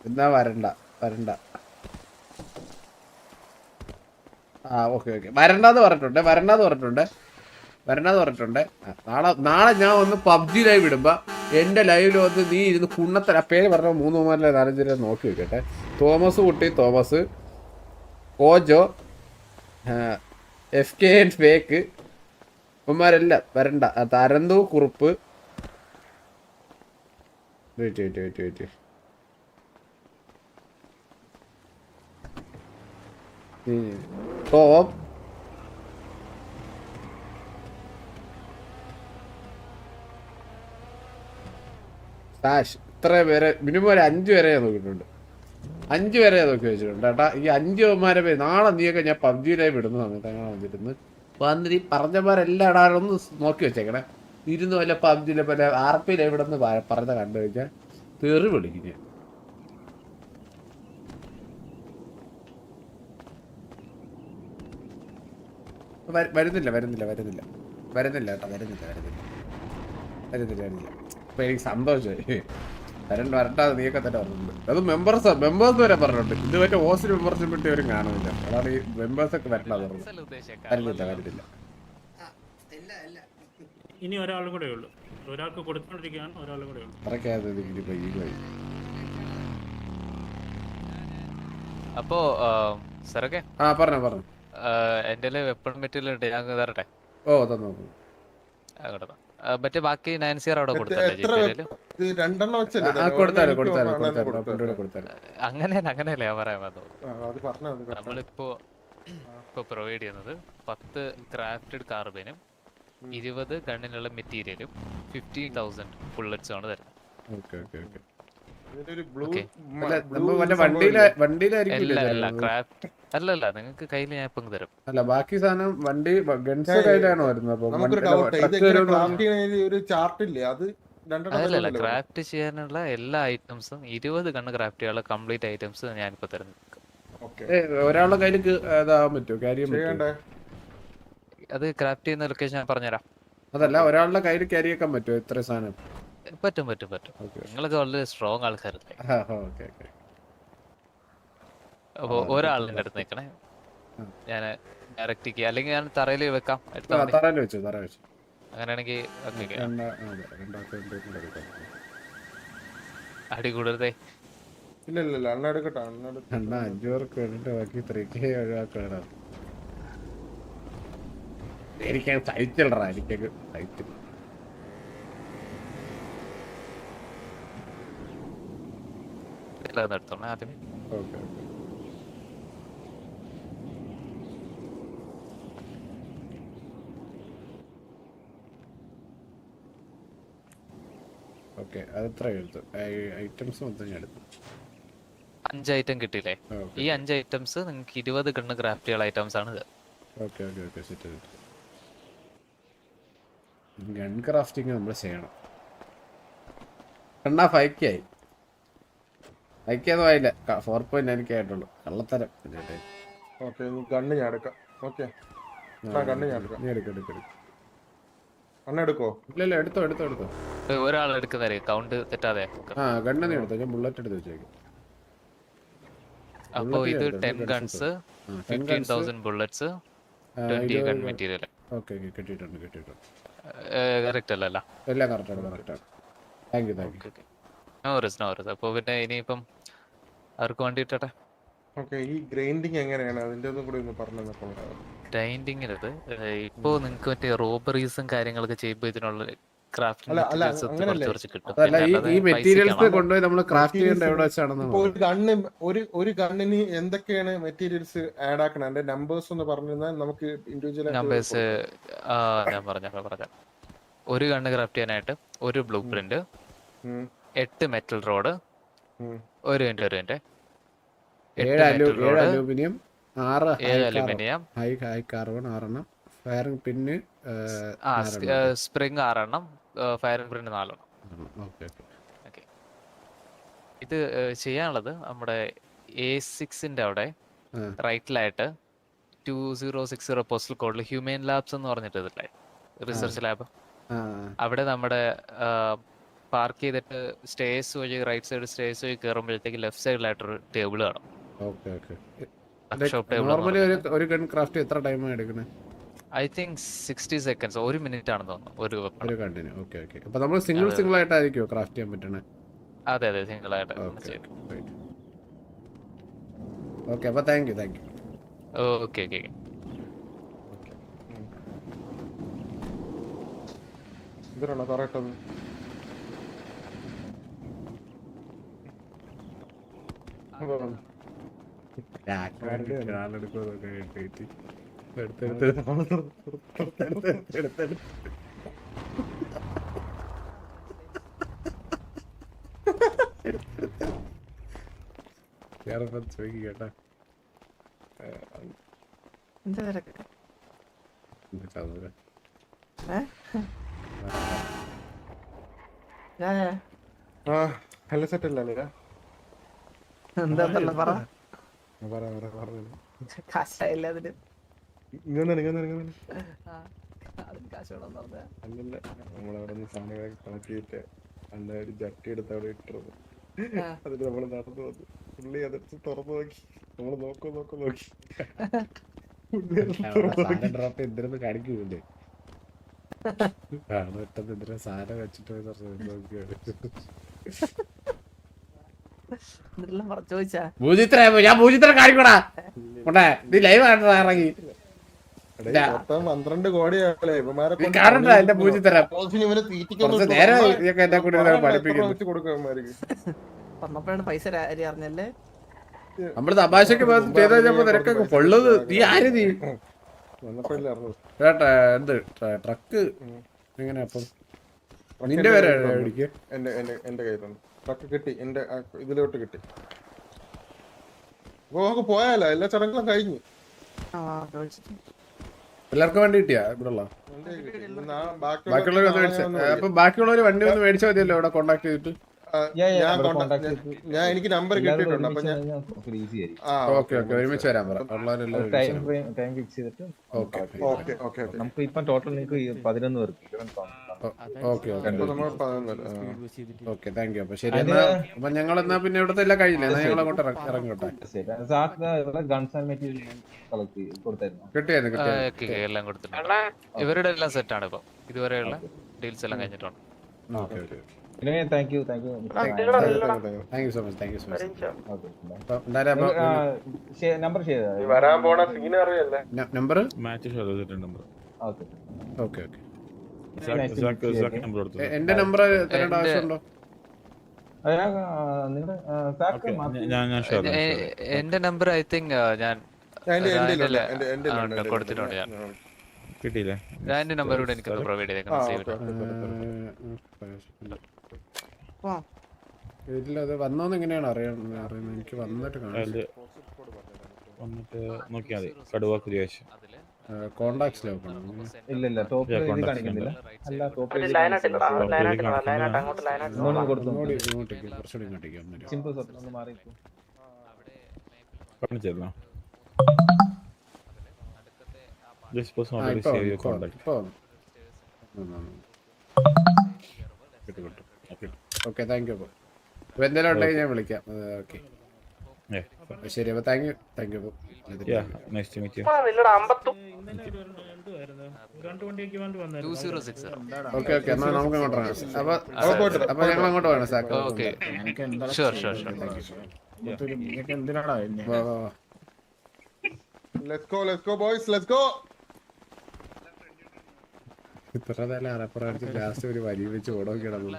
എന്താ വരണ്ട? ഓക്കെ വരണ്ടാന്ന് പറഞ്ഞിട്ടുണ്ട്. നാളെ ഞാൻ ഒന്ന് PUBG ലൈവ് ഇടുമ്പോ എന്റെ ലൈവിൽ വന്ന് നീ ഇരുന്ന് കുണ്ണത്തര പേര് പറഞ്ഞ 3 4 പേരെ നോക്കി വെക്കട്ടെ. തോമസ്, കോജോ, FK ഫേക്ക് ഉമ്മാരെല്ലാം വരണ്ട. തരന്തു കുറുപ്പ്, ടോം, സാഷ്, ഇത്ര പേരെ മിനിമം ഒരു 5 പേരെ ഞാൻ നോക്കിയിട്ടുണ്ട്. 5 പേരെ നോക്കി വെച്ചിട്ടുണ്ട് കേട്ടാ. ഈ 5 പേരെ പേര് നാളെ നീയൊക്കെ ഞാൻ PUBG ലൈവ് ഇടുന്ന സമയത്ത് അങ്ങനെ വന്നിരുന്ന് ഈ പറഞ്ഞമാരെല്ലാം ഇടാനൊന്ന് നോക്കി വെച്ചേക്കണേ. ഇരുന്ന് വല്ല PUBG പോലെ RP ലൈവ് ഇടുന്ന് പറഞ്ഞ കണ്ടു കഴിഞ്ഞാൽ തെറി വിളിക്കും ഞാൻ. വരുന്നില്ല അപ്പൊ എനിക്ക് സന്തോഷമായി. വരണ്ടാതെ നീയൊക്കെ തന്നെ പറഞ്ഞിട്ടുണ്ട്. അത് മെമ്പേഴ്സ് വരെ പറഞ്ഞിട്ടുണ്ട്. ഇത് മറ്റേ ഹോസ്റ്റൽ മെമ്പർഷിപ്പ് കിട്ടി അവരും കാണുന്നില്ല. അതാണ് ഈ മെമ്പേഴ്സ് ഒക്കെ വരണ്ടാന്ന് പറഞ്ഞത്. വരുന്നില്ല. ഇനി ഒരാളും കൂടെ ഉള്ളൂ. ഒരാൾക്ക് കൊടുത്തോണ്ടിരിക്കുകയാണ്, ഒരാളും കൂടെ ഉള്ളൂ. അപ്പോ സാറൊക്കെ പറഞ്ഞു എന്റെ വെപ്പൺ മെറ്റീരിയൽ ഉണ്ട്, ഞാൻ തരട്ടെ? തന്നു. മറ്റേ ബാക്കി 9 CR അവിടെ അങ്ങനെയല്ലേ ഞാൻ പറയാൻ വന്നത്. നമ്മളിപ്പോ പ്രൊവൈഡ് ചെയ്യുന്നത് 10 ക്രാഫ്റ്റഡ് കാർബനും 20 ഗണ്ണിനുള്ള മെറ്റീരിയലും 15,000 ബുള്ളറ്റ്സും ആണ് തരുന്നത്. അല്ലല്ല, നിങ്ങൾക്ക് കയ്യിൽ ഞാൻ ഇപ്പം തരും. അല്ല ബാക്കി സാധനം വണ്ടി ഗൺസ് കയ്യിലാണോ വരുന്നത്? ഒരു ചാർട്ട് ഇല്ലേ, അത് അതല്ല ക്രാഫ്റ്റ് ചെയ്യാനുള്ള എല്ലാ ഐറ്റംസും 20 ഗണ്ണ് ക്രാഫ്റ്റ് ചെയ്യാനുള്ള കംപ്ലീറ്റ് ഐറ്റംസ് ഞാനിപ്പോ തരുന്നു. ഒരാളുടെ കയ്യിൽ ഇതാവാൻ പറ്റുമോ? കാര്യം അത് ക്രാഫ്റ്റ് ചെയ്യുന്ന ലൊക്കേഷൻ ഞാൻ പറഞ്ഞുതരാം. അതല്ല, ഒരാളുടെ കയ്യിൽ ക്യാരി ആക്കാൻ പറ്റുമോ ഇത്ര സാധനം? പറ്റും. നിങ്ങളൊക്കെ വളരെ സ്ട്രോങ് ആൾക്കാരല്ലേ. അപ്പൊ ഒരാളിന്റെ അടുത്ത് നിൽക്കണേ, ഞാൻ ഡയറക്റ്റ് അല്ലെങ്കിൽ ഞാൻ തറയിൽ വെക്കാം. അങ്ങനെയാണെങ്കിൽ അടി കൂടരുതേ. ഇല്ല അണ്ണ എടുക്കട്ടെ. അണ്ണ 5 പേർക്ക് വേണ്ടിട്ട് ബാക്കി 3K ഒഴിവാക്കണം. എനിക്ക് സഹിച്ചില്ലടാ, എനിക്കൊക്കെ സഹിച്ചില്ല. എടുത്തോളാം ആദ്യമേ. ഓക്കെ, അതെത്ര എടുത്തു? ഐറ്റംസ് മൊത്തം ഞാൻ എടുത്തു. 5 ഐറ്റം കിട്ടിയില്ലേ? ഈ 5 ഐറ്റംസ് നിങ്ങൾക്ക് 20 ഗണ്ണ് ക്രാഫ്റ്റ് ചെയ്യാനുള്ള ഐറ്റംസ് ആണ് ഇത്. Okay set. ഗൺ ക്രാഫ്റ്റിംഗ് നമ്മൾ ചെയ്യണം. കണ്ണാ 5K ആയി. 5K ഒന്നും ആയില്ല, 4.9K ആയിട്ടുള്ളൂ. കള്ളത്തരം. ഓക്കെ, ഗണ്ണ് ഞാൻ എടുക്കാം. ഓക്കെ, ഗണ്ണ് ഞാൻ എടുക്കാം. നീ എടുക്കും. അണ്ണ എടുക്കോ? ഇല്ല, എടുത്തോ. ഒരാൾ എടുക്കുന്നവരെ കൗണ്ട് തെറ്റാതെ. ഗണ്ണ് നീ എടുത്തോ, ഞാൻ ബുള്ളറ്റ് എടുത്ത് വെച്ചേക്കും. അപ്പോ ഇത് 10 guns, 15,000 bullets, 20 gun material. Okay, കിട്ടിയിട്ടുണ്ട്. കറക്റ്റ് അല്ലല്ല? എല്ലാം കറക്റ്റാണ്. Thank you. No worries. അപ്പൊ പിന്നെ ഇനിയിപ്പം അവർക്ക് വേണ്ടി ഇട്ടട്ടെ. ഓക്കെ, ഈ ഗ്രൈൻഡിങ് എങ്ങനെയാണ് അതിന്റെ ഒന്നും കൂടി ഒന്ന് പറഞ്ഞു തന്നപ്പോൾ. ഗ്രൈൻഡിങ്ങിനത് ഇപ്പോ നിങ്ങൾക്ക് മറ്റേ റോബറീസും കാര്യങ്ങളൊക്കെ ചെയ്യുമ്പോൾ ഇതിനുള്ള ഒരു ഗണ്ണിന് എന്തൊക്കെയാണ് മെറ്റീരിയൽസ് ആഡ് ആക്കണം? അതിന്റെ നമ്പേഴ്സ് ഒന്ന് പറഞ്ഞാൽ നമുക്ക് ഇൻഡിവിജ്വൽ നമ്പേഴ്സ് ഞാൻ പറഞ്ഞ ഒരു ഗണ്ണ് ക്രാഫ്റ്റ് ചെയ്യാനായിട്ട് ഒരു blueprint, 8 metal rod, 7 aluminium, 6 aluminium, high carbon 6 firing pin, spring 6 firing print 4. Okay, ഇത് ചെയ്യാനുള്ളത് നമ്മുടെ A6ന്റെ അവിടെ റൈറ്റിലായിട്ട് 2060 പോസ്റ്റൽ കോഡിൽ ഹ്യൂമൻ ലാബ്സ് എന്ന് പറഞ്ഞിട്ടില്ലേ, റിസർച്ച് ലാബ്. അവിടെ നമ്മുടെ പാർക്ക് ചെയ്തിട്ട് സ്റ്റേഴ്സ് വഴി റൈറ്റ് സൈഡ് സ്റ്റേഴ്സ് വഴി കയറുമ്പോഴത്തേക്ക് ലെഫ്റ്റ് സൈഡിലായിട്ടൊരു ടേബിൾ കാണും. ഒരു ഗൺ ക്രാഫ്റ്റ് എത്ര ടൈം എടുക്കണേ? ഐ തിങ്ക് 60 സെക്കൻഡ്സ്, 1 മിനിറ്റ് ആണെന്ന് തോന്നുന്നു ഒരു കണ്ടിന്യൂ. ഓക്കെ. അപ്പൊ നമ്മൾ സിംഗിൾ ആയിട്ടായിരിക്കുമോ ക്രാഫ്റ്റ് ചെയ്യാൻ പറ്റണേ? അതെ, സിംഗിൾ ആയിട്ട്. ഓക്കെ, അപ്പൊ താങ്ക് യു. ഓക്കെ. ഇതിലാണോ കറക്റ്റ്? ചോദിക്കട്ടാ, ഹലോ സെറ്റ് അല്ലേ? എന്താ പറ. അല്ലല്ല, നമ്മളവിടെ നിന്ന് സാധനങ്ങളൊക്കെ കളക്ട് ചെയ്തിട്ട് അല്ലാരും ജട്ടി എടുത്ത് അവിടെ ഇട്ടത്. അതിന് നമ്മള് നടന്നു വന്നു. പുള്ളി അതെടുത്ത് തുറന്നു നോക്കി. നമ്മള് നോക്കി ഡ്രോപ്പ് എന്തിനൊന്ന് കാണിക്കൂല്ലേ? എന്തിനാ സാധനം വെച്ചിട്ട് നോക്കിയാണ്. ഞാൻ പൂജിത്ര കാണിക്കൂടാ. നീ ലൈവ് ഇറങ്ങി 12 കോടിയാണല്ലേ കാണണ്ട എന്റെ പൂജിത്തരം. നേരെ എന്റെ കൂടെ പഠിപ്പിക്കുന്നു. പൈസ അറിഞ്ഞല്ലേ? നമ്മള് തമാശക്ക് ചെയ്ത് കഴിഞ്ഞപ്പോ നിനക്കൊക്കെ പൊള്ളത്. നീ ആര്? നീ എന്ത് ട്രക്ക് എങ്ങനെയാ? അപ്പം നിന്റെ പേര് എന്റെ കയ്യിലുണ്ട്. ട്രക്ക് കിട്ടി, എന്റെ ഇതിലോട്ട് കിട്ടി. അപ്പൊ നമുക്ക് പോയാലോ? എല്ലാ ചടങ്ങുകളും കഴിഞ്ഞു. എല്ലാവർക്കും വണ്ടി കിട്ടിയാ ഇവിടെ ഉള്ള ബാക്കിയുള്ളവർ വന്ന് മേടിച്ച അപ്പൊ ബാക്കിയുള്ളവർ വണ്ടി വന്ന് മേടിച്ചാൽ മതിയല്ലോ ഇവിടെ കോണ്ടാക്ട് ചെയ്തിട്ട്. ഞാൻ എനിക്ക് നമ്പർ കിട്ടിയിട്ടുണ്ട്. അപ്പൊ ഞാൻ ഓക്കെ ഒരുമിച്ച് വരാൻ പറ. നമുക്ക് ഇപ്പം ടോട്ടൽ നിങ്ങൾക്ക് 11 പേർക്ക് ഓക്കെ താങ്ക് യു. അപ്പൊ ശരി എന്നാ അപ്പൊ ഞങ്ങൾ എന്നാ പിന്നെ ഇവിടുത്തെ എല്ലാം കഴിഞ്ഞില്ലേ? എന്നാ ഞങ്ങൾ അങ്ങോട്ട് ഇറങ്ങോട്ടെ. കിട്ടിയായിരുന്നു എല്ലാം കൊടുത്തിട്ടുണ്ട്. ഇവരുടെ എല്ലാം സെറ്റ് ആണ് ഇപ്പൊ. ഇതുവരെയുള്ള ഡീൽസ് എല്ലാം കഴിഞ്ഞിട്ടുണ്ട്. Thank you thank you so much. Number വരാൻ പോണ സീനറി അല്ലേ നമ്പർ ഓക്കെ എന്റെ നമ്പർ തരേണ്ട ആവശ്യമുണ്ടോ? എന്റെ നമ്പർ ഐ തിങ്ക് ഞാൻ കൊടുത്തിട്ടുണ്ട്. ഞാൻ കിട്ടിയില്ലേ? ഞാൻ എന്റെ നമ്പർ കൂടെ എനിക്ക് പ്രൊവൈഡ് ചെയ്തേക്കണം. ഇല്ല അത് വന്നോന്ന് എങ്ങനെയാണ് അറിയുന്നത്? എനിക്ക് വന്നിട്ട് നോക്കിയാൽ മതി. കടുവ കുരിയാശ് കോണ്ടാക്ട്സ് ഇല്ല ഓക്കെ താങ്ക് യു. അപ്പൊ എന്തെങ്കിലും ഉണ്ടെങ്കിൽ ഞാൻ വിളിക്കാം. ഓക്കെ ശരി. അപ്പൊ താങ്ക് യു. ഓക്കെ എന്നാ നമുക്ക് അങ്ങോട്ട് ഇറങ്ങാം. അപ്പൊ ഞങ്ങൾ അങ്ങോട്ട് വേണം സാക്ക്. ഇത്ര തല അറപ്പുറം ലാസ്റ്റ് ഒരു വലിയ വെച്ച് ഓടോക്കി കിടന്നു.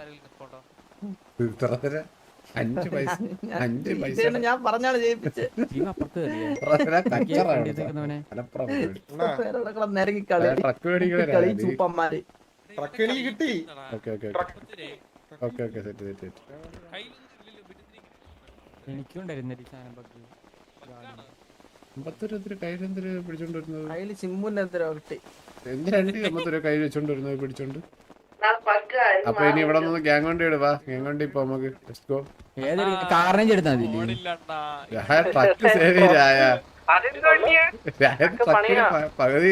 ഇത്ര തല 5 പൈസ ഞാൻ പറഞ്ഞാണ് ജയിപ്പിച്ചത്. ചൂപ്പന്മാര് കിട്ടി. കയ്യിലെന്തിന് പിടിച്ചോണ്ട് വരുന്നത്? കയ്യില് ചിമ്മുന്റെ എന്തോ കിട്ടി. എന്തിനാണ് 50 രൂപ കയ്യിൽ വെച്ചോണ്ട് വരുന്നത് പിടിച്ചോണ്ട്? അപ്പൊ ഇനി ഇവിടെ നിന്ന് ഗ്യാങ് വണ്ടി ഇടുവാ. ഗ്യാങ് വണ്ടി ഇപ്പൊ നമുക്ക് കാറിനെ എടുത്താൽ മതി. ട്രക്ക് സേവ് ചെയ്യായ പകുതി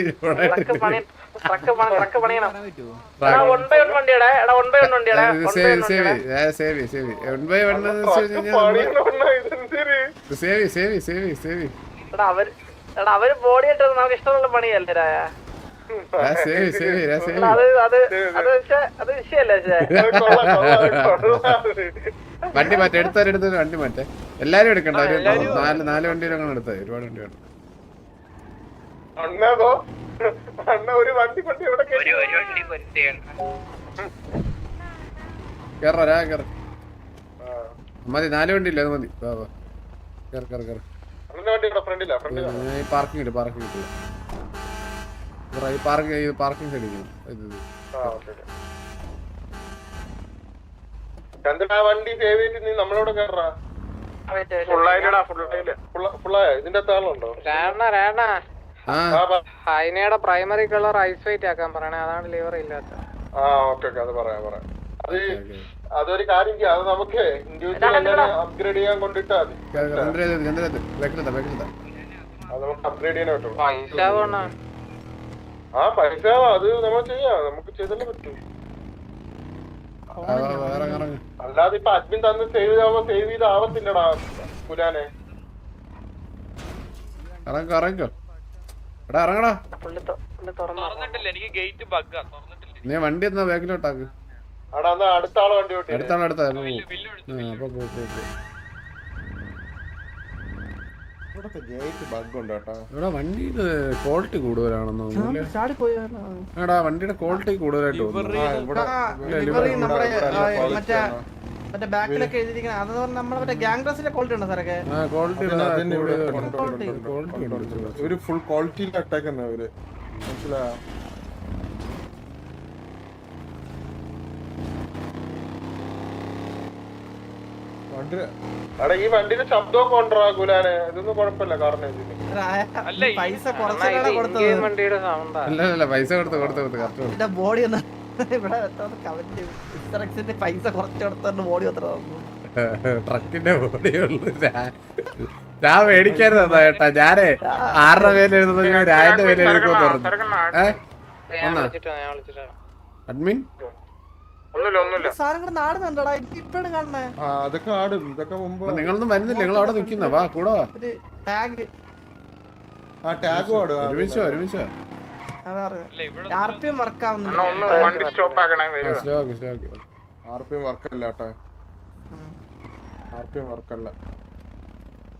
അവര് ബോഡി ആയിട്ട് നമുക്ക് ഇഷ്ടമുള്ള പണിയല്ലേ. വണ്ടി മാറ്റ എടുത്തവരെടുത്ത് വണ്ടി മാറ്റേ. എല്ലാരും എടുക്കണ്ട. ഒരു 4 വണ്ടിയിൽ അങ്ങനെ എടുത്ത ഒരുപാട് വണ്ടി വേണം. കേറാ കേറ മതി. 4 വണ്ടി ഇല്ല അത് മതി. പാർക്കിംഗ് കിട്ടില്ല. പാർക്കിംഗ് സൈഡ് വണ്ടി സേവ് ചെയ്തിട്ട് നീ നമ്മളോട് കയറാ. ഇതിന്റെ താളുണ്ടോ? ഹൈനയുടെ പ്രൈമറി കളർ ഐസ് വൈറ്റ് ആക്കാൻ പറയണേ. അതാണ് ലിവർ ഇല്ലാത്ത. അത് പറയാം. അതൊരു കാര്യം ചെയ്യാം. അത് നമുക്ക് ഇൻഡിവിജ്വൽ അപ്ഗ്രേഡ് ചെയ്യാൻ കൊണ്ടിട്ടാ മതി. അത് നമുക്ക് അപ്ഗ്രേഡ് ചെയ്യാൻ പറ്റും. പൈസ അത് നമ്മൾ ചെയ്യാം. നമുക്ക് ചെയ്തല്ലേ പറ്റൂ. അല്ലാതെ ഇപ്പൊ അഡ്മിൻ തന്ന് സേവ് ചെയ്ത് ആവത്തില്ലടാ പുരാനെ. ഇറങ്ങടാ. നീ വണ്ടി എന്നാ ബാക്കിലോട്ടാക്ക്. അടുത്ത ആള് വണ്ടി അടുത്ത ഇവിടെ വണ്ടിയുടെ ക്വാളിറ്റി കൂടുതലാണെന്ന് തോന്നുന്നു. എടാ വണ്ടിയുടെ ക്വാളിറ്റി കൂടുതലായിട്ട് മറ്റേ ബാക്കിലൊക്കെ എഴുതിയിരിക്കുന്ന അത് നമ്മളെ ഗ്യാങ് ഡ്രസ്സിന്റെ ക്വാളിറ്റി ഉണ്ടോ സാറൊക്കെ? ഒരു ഫുൾ ക്വാളിറ്റിയിൽ അറ്റാക്ക് അവര് മനസ്സിലായോ? ഈ വണ്ടിയുടെ ശബ്ദമൊക്കെ ഉണ്ടോ ഗുലാനെ? ഇതൊന്നും കുഴപ്പമില്ല കാരണം പൈസ കുറച്ചാണ് കൊടുത്തത്. അല്ല പൈസ കൊടുത്ത് കറക്റ്റ് ബോഡി ഒന്ന് ഇവിടെ കമന്റ് ഇത്രക്സിന്റെ പൈസ കുറച്ച് കൊടുത്തോണ്ട് ബോഡി എത്ര ട്രക്കിന്റെ ബോഡിയുള്ളു. ഞാൻ മേടിക്കാരുതാ ചേട്ടാ. ഞാനേ 6ന്റെ പേര് എഴുതുന്നത് ഞാൻ 2ന്റെ പേര് എഴുതുമെന്ന് പറഞ്ഞു. അഡ്മിൻ സാധനങ്ങളുടെ നാട് കണ്ടോടാ ഇപ്പഴാണ് കാണണേ. അതൊക്കെ ആടും. ഇതൊക്കെ മുമ്പ് നിങ്ങളൊന്നും വരുന്നില്ല. നിങ്ങൾ അവിടെ നിൽക്കുന്ന വാ കൂടെ വാ. ഒരു ടാഗ് ടാഗ് ആടും. ഒരുമിച്ചോ RPM വർക്ക് ആവുന്നില്ല. RPM വർക്കല്ല കേട്ടോ. RPM വർക്കല്ല.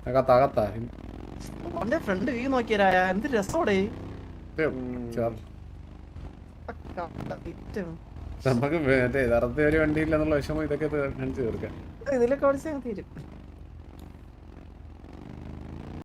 അകത്താ അവന്റെ ഫ്രണ്ട് വ്യൂ നോക്കിയാ എന്ത് രസോടെ. നമുക്ക് മറ്റേ യഥാർത്ഥ ഒരു വണ്ടിയില്ല എന്നുള്ള വിഷമം ഇതൊക്കെ കാണിച്ചു തീർക്കാം. ഇതിലൊക്കെ ഓടിച്ചാൽ തീരും.